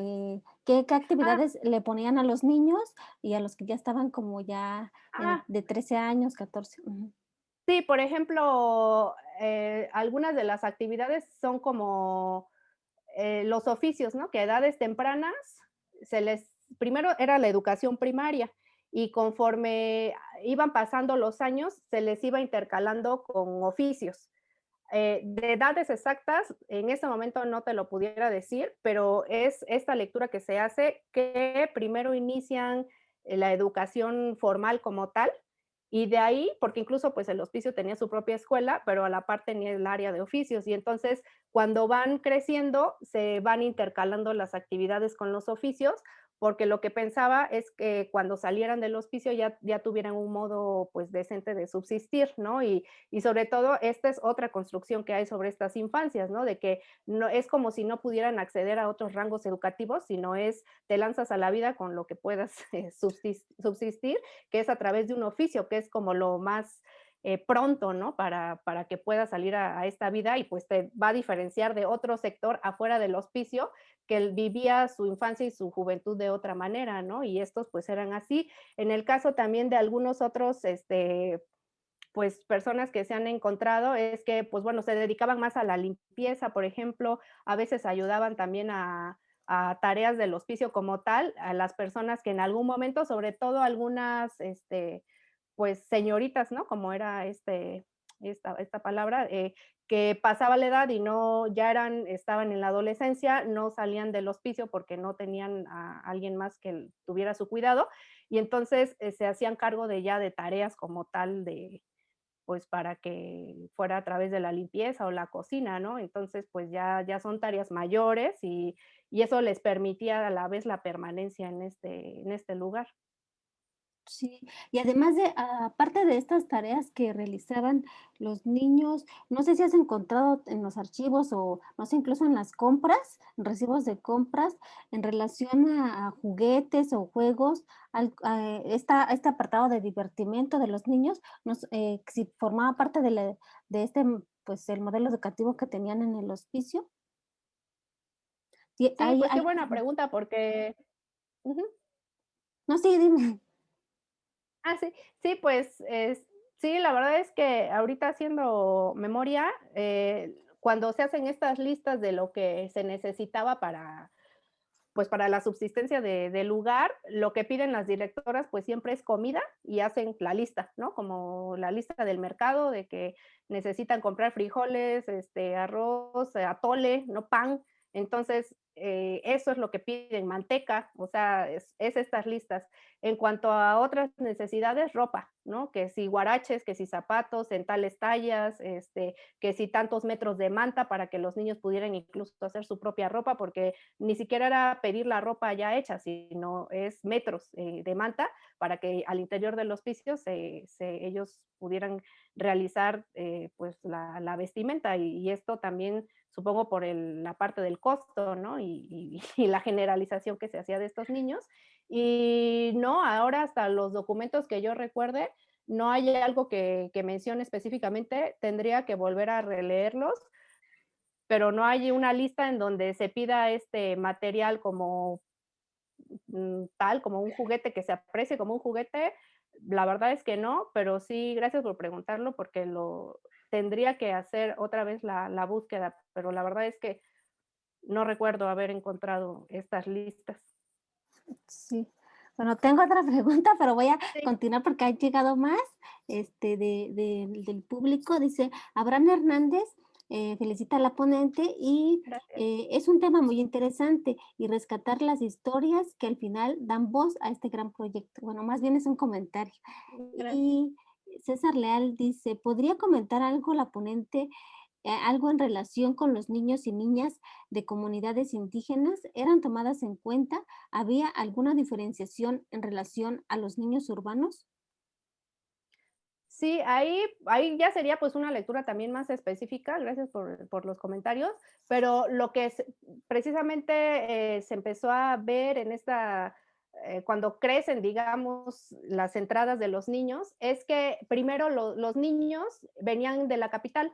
¿qué ah, actividades le ponían a los niños y a los que ya estaban como ya ah, de 13 años, 14? Ujú. sí, por ejemplo, algunas de las actividades son como los oficios, ¿no? Que a edades tempranas primero era la educación primaria y conforme iban pasando los años, se les iba intercalando con oficios. De edades exactas, en este momento no te lo pudiera decir, pero es esta lectura que se hace que primero inician la educación formal como tal y de ahí, porque incluso pues el hospicio tenía su propia escuela, pero a la par tenía el área de oficios y entonces cuando van creciendo se van intercalando las actividades con los oficios porque lo que pensaba es que cuando salieran del hospicio ya tuvieran un modo pues decente de subsistir, ¿no? Y sobre todo, esta es otra construcción que hay sobre estas infancias, ¿no? De que no es como si no pudieran acceder a otros rangos educativos, sino es te lanzas a la vida con lo que puedas subsistir, que es a través de un oficio, que es como lo más pronto, ¿no? Para que puedas salir a esta vida y pues te va a diferenciar de otro sector afuera del hospicio que él vivía su infancia y su juventud de otra manera, ¿no? Y estos pues eran así. En el caso también de algunos otros, pues personas que se han encontrado es que, pues bueno, se dedicaban más a la limpieza, por ejemplo, a veces ayudaban también a tareas del hospicio como tal, a las personas que en algún momento, sobre todo algunas, pues señoritas, ¿no? Como era esta palabra, que pasaba la edad y no, estaban en la adolescencia, no salían del hospicio porque no tenían a alguien más que tuviera su cuidado, y entonces se hacían cargo de ya de tareas como tal de, pues para que fuera a través de la limpieza o la cocina, ¿no? Entonces, pues ya son tareas mayores y eso les permitía a la vez la permanencia en este lugar. Sí, y además de, aparte de estas tareas que realizaban los niños, no sé si has encontrado en los archivos o no sé, incluso en las compras, en recibos de compras, en relación a juguetes o juegos, este apartado de divertimento de los niños, si formaba parte de este, pues, el modelo educativo que tenían en el hospicio. Sí, Sí, pues qué buena pregunta porque ujú. no, sí, dime. Sí, sí, pues, sí, la verdad es que ahorita haciendo memoria, cuando se hacen estas listas de lo que se necesitaba para, pues, para la subsistencia del lugar, lo que piden las directoras, pues, siempre es comida y hacen la lista, ¿no? Como la lista del mercado de que necesitan comprar frijoles, arroz, atole, ¿no? Pan. Entonces, eso es lo que piden, manteca, o sea, es estas listas. En cuanto a otras necesidades, ropa, ¿no? Que si guaraches, que si zapatos en tales tallas, que si tantos metros de manta para que los niños pudieran incluso hacer su propia ropa, porque ni siquiera era pedir la ropa ya hecha, sino es metros de manta para que al interior del hospicio ellos pudieran realizar pues la vestimenta y esto también supongo por la parte del costo, ¿no? Y la generalización que se hacía de estos niños. Y no, ahora hasta los documentos que yo recuerde, no hay algo que mencione específicamente, tendría que volver a releerlos, pero no hay una lista en donde se pida este material como tal, como un juguete que se aprecie como un juguete. La verdad es que no, pero sí, gracias por preguntarlo porque lo tendría que hacer otra vez la búsqueda, pero la verdad es que no recuerdo haber encontrado estas listas. Sí. Bueno, tengo otra pregunta, pero voy a Sí, continuar porque ha llegado más del público. Dice, Abraham Hernández felicita a la ponente y gracias. es un tema muy interesante y rescatar las historias que al final dan voz a este gran proyecto. Bueno, más bien es un comentario. Gracias. Y César Leal dice, ¿podría comentar algo la ponente algo en relación con los niños y niñas de comunidades indígenas? ¿Eran tomadas en cuenta? ¿Había alguna diferenciación en relación a los niños urbanos? Sí, ahí ya sería, pues, una lectura también más específica, gracias por los comentarios, pero lo que precisamente, se empezó a ver en cuando crecen, digamos, las entradas de los niños, es que primero los niños venían de la capital.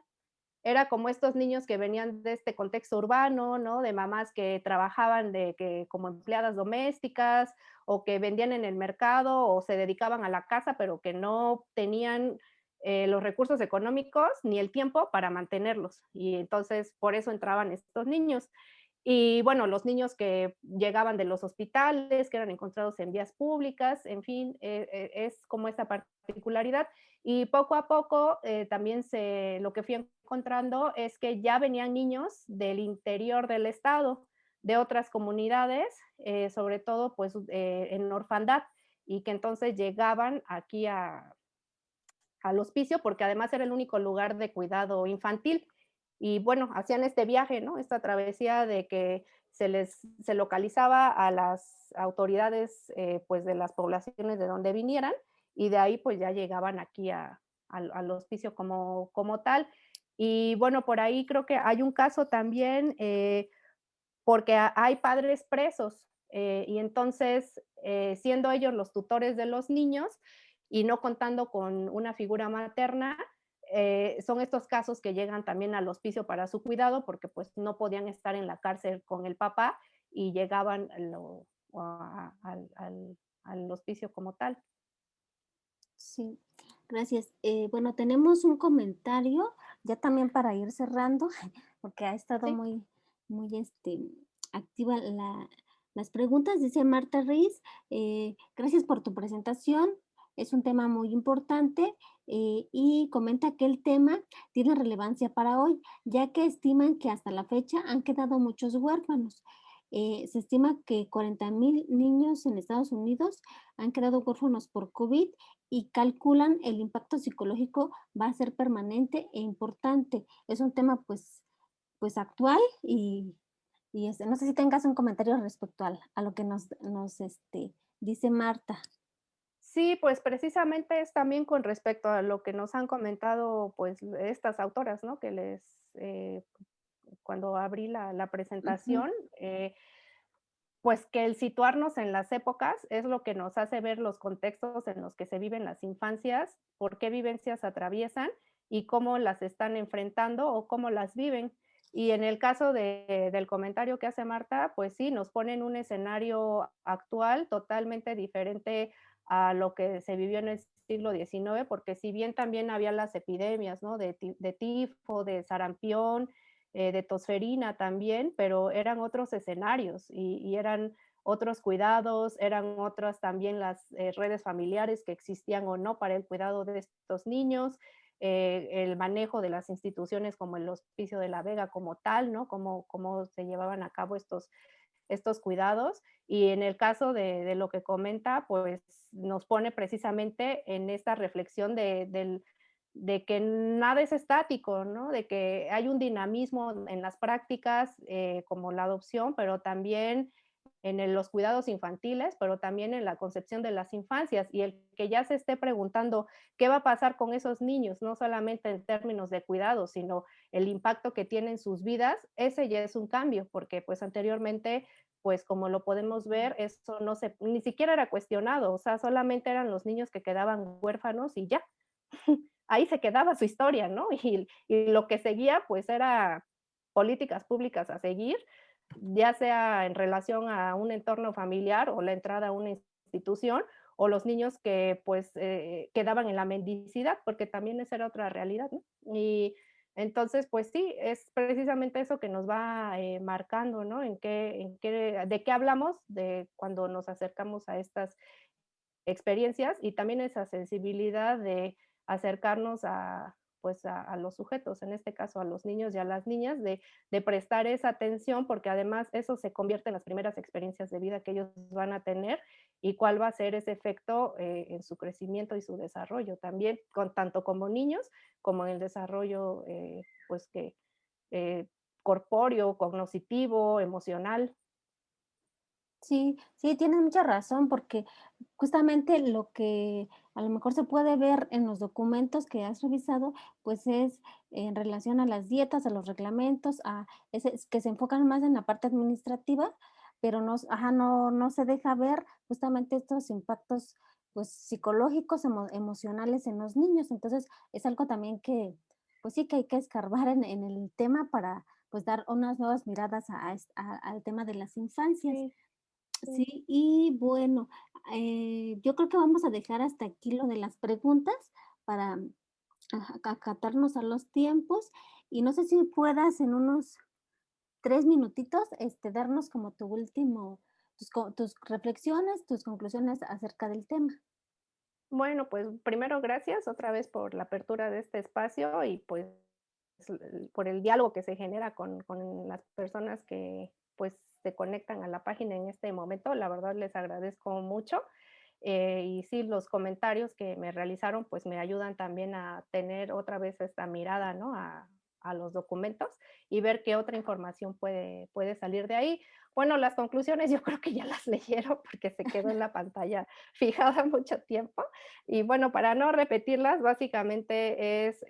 Era como estos niños que venían de este contexto urbano, ¿no? De mamás que trabajaban como empleadas domésticas o que vendían en el mercado o se dedicaban a la casa, pero que no tenían los recursos económicos ni el tiempo para mantenerlos. Y entonces por eso entraban estos niños. Y bueno, los niños que llegaban de los hospitales, que eran encontrados en vías públicas, en fin, es como esta particularidad. Y poco a poco también lo que fui encontrando es que ya venían niños del interior del estado, de otras comunidades, sobre todo pues en orfandad, y que entonces llegaban aquí al hospicio porque además era el único lugar de cuidado infantil. Y bueno, hacían este viaje, ¿no? Esta travesía de que se localizaba a las autoridades pues de las poblaciones de donde vinieran y de ahí pues ya llegaban aquí al hospicio como tal. Y bueno, por ahí creo que hay un caso también porque hay padres presos y entonces siendo ellos los tutores de los niños y no contando con una figura materna, son estos casos que llegan también al hospicio para su cuidado porque pues no podían estar en la cárcel con el papá y llegaban al hospicio como tal. Sí, gracias. Bueno, tenemos un comentario ya también para ir cerrando, porque ha estado Sí, muy activa las preguntas. Dice Marta Riz, gracias por tu presentación. es un tema muy importante y comenta que el tema tiene relevancia para hoy, ya que estiman que hasta la fecha han quedado muchos huérfanos. Se estima que 40,000 niños en Estados Unidos han quedado huérfanos por COVID y calculan el impacto psicológico va a ser permanente e importante. Es un tema pues actual y no sé si tengas un comentario respecto a lo que nos dice Marta. Sí, pues precisamente es también con respecto a lo que nos han comentado, pues estas autoras, ¿no? Que cuando abrí la Ujú. presentación, pues que el situarnos en las épocas es lo que nos hace ver los contextos en los que se viven las infancias, por qué vivencias atraviesan y cómo las están enfrentando o cómo las viven. Y en el caso del comentario que hace Marta, pues sí, nos pone en un escenario actual totalmente diferente a lo que se vivió en el siglo XIX, porque si bien también había las epidemias, ¿no? De tifo, de sarampión, de tosferina también, pero eran otros escenarios y eran otros cuidados, eran otras también las redes familiares que existían o no para el cuidado de estos niños, el manejo de las instituciones como el Hospicio de la Vega como tal, ¿no? Cómo se llevaban a cabo estos cuidados. Y en el caso de lo que comenta, pues nos pone precisamente en esta reflexión de que nada es estático, ¿no? De que hay un dinamismo en las prácticas como la adopción, pero también los cuidados infantiles, pero también en la concepción de las infancias y el que ya se esté preguntando qué va a pasar con esos niños, no solamente en términos de cuidado, sino el impacto que tienen sus vidas, ese ya es un cambio, porque pues anteriormente, pues como lo podemos ver, eso no se, ni siquiera era cuestionado, o sea, solamente eran los niños que quedaban huérfanos y ya, ahí se quedaba su historia, ¿no? Y lo que seguía, pues era políticas públicas a seguir, ya sea en relación a un entorno familiar o la entrada a una institución, o los niños que pues quedaban en la mendicidad, porque también esa era otra realidad, ¿no? Y entonces, pues sí, es precisamente eso que nos va marcando, ¿no? De qué hablamos de cuando nos acercamos a estas experiencias y también esa sensibilidad de acercarnos pues a los sujetos, en este caso a los niños y a las niñas, de prestar esa atención, porque además eso se convierte en las primeras experiencias de vida que ellos van a tener y cuál va a ser ese efecto en su crecimiento y su desarrollo también, tanto como niños como en el desarrollo pues que eh, corpóreo, cognitivo, emocional. Sí, sí, tienes mucha razón, porque justamente lo que a lo mejor se puede ver en los documentos que has revisado, pues es en relación a las dietas, a los reglamentos, que se enfocan más en la parte administrativa, pero no se deja ver justamente estos impactos pues psicológicos, emocionales en los niños. Entonces, es algo también que, pues sí, que hay que escarbar en el tema para pues dar unas nuevas miradas al tema de las infancias. Sí, sí. Sí, y bueno, yo creo que vamos a dejar hasta aquí lo de las preguntas para acatarnos a los tiempos y no sé si puedas en unos 3 minutitos, darnos como tu último, tus reflexiones, tus conclusiones acerca del tema. Bueno, pues primero gracias otra vez por la apertura de este espacio y pues por el diálogo que se genera con las personas que pues se conectan a la página en este momento. La verdad les agradezco mucho. Y sí, los comentarios que me realizaron pues me ayudan también a tener otra vez esta mirada, ¿no? A los documentos y ver qué otra información puede salir de ahí. Bueno, las conclusiones yo creo que ya las leyeron porque se quedó en la pantalla fijada mucho tiempo. Y bueno, para no repetirlas, básicamente es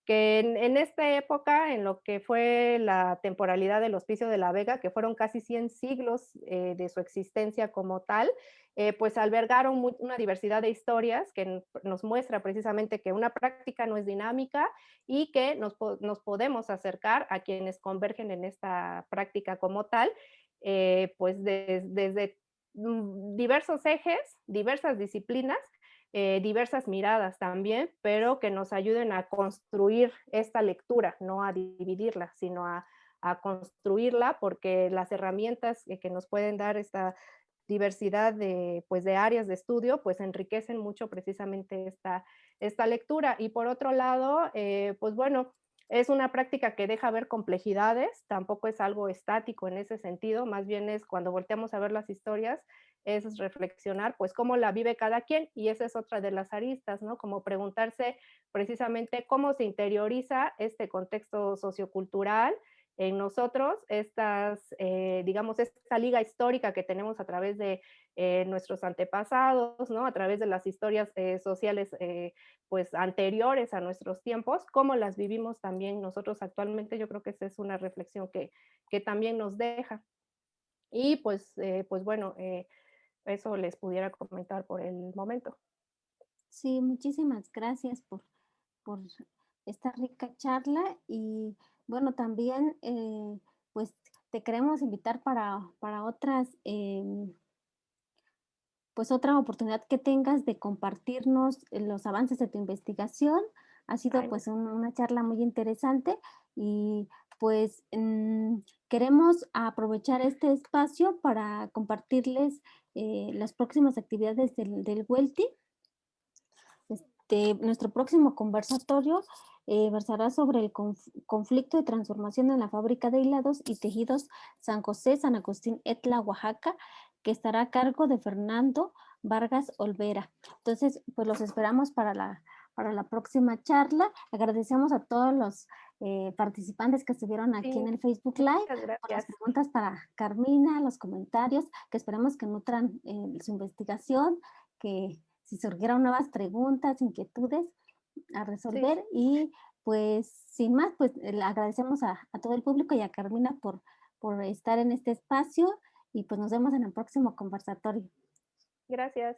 que en esta época, en lo que fue la temporalidad del Hospicio de la Vega, que fueron casi 100 siglos de su existencia como tal, pues albergaron una diversidad de historias que nos muestra precisamente que una práctica no es dinámica y que nos podemos acercar a quienes convergen en esta práctica como tal, pues desde diversos ejes, diversas disciplinas, diversas miradas también, pero que nos ayuden a construir esta lectura, no a dividirla, sino a construirla, porque las herramientas que nos pueden dar diversidad de, pues, de áreas de estudio, pues enriquecen mucho precisamente esta lectura. Y por otro lado, pues bueno, es una práctica que deja ver complejidades, tampoco es algo estático en ese sentido, más bien es cuando volteamos a ver las historias, es reflexionar, pues, cómo la vive cada quien, y esa es otra de las aristas, ¿no? Como preguntarse precisamente cómo se interioriza este contexto sociocultural en nosotros, digamos, esta liga histórica que tenemos a través de nuestros antepasados, ¿no? A través de las historias sociales pues anteriores a nuestros tiempos, cómo las vivimos también nosotros actualmente. Yo creo que esa es una reflexión que también nos deja. Y pues bueno, eso les pudiera comentar por el momento. Sí, muchísimas gracias por esta rica charla y bueno, también pues te queremos invitar para otras, pues otra oportunidad que tengas de compartirnos los avances de tu investigación. Ha sido Ay, pues una charla muy interesante y pues queremos aprovechar este espacio para compartirles las próximas actividades del Welty. Nuestro próximo conversatorio versará sobre el conflicto de transformación en la fábrica de hilados y tejidos San José, San Agustín, Etla, Oaxaca, que estará a cargo de Fernando Vargas Olvera. Entonces, pues los esperamos para la próxima charla. Agradecemos a todos los participantes que estuvieron aquí en sí, el Facebook Live muchas por las gracias. preguntas para Carmina, los comentarios, que esperamos que nutran su investigación, que si surgieran nuevas preguntas, inquietudes a Sí, resolver y pues sin más, pues le agradecemos a todo el público y a Carmina por estar en este espacio y pues nos vemos en el próximo conversatorio. gracias.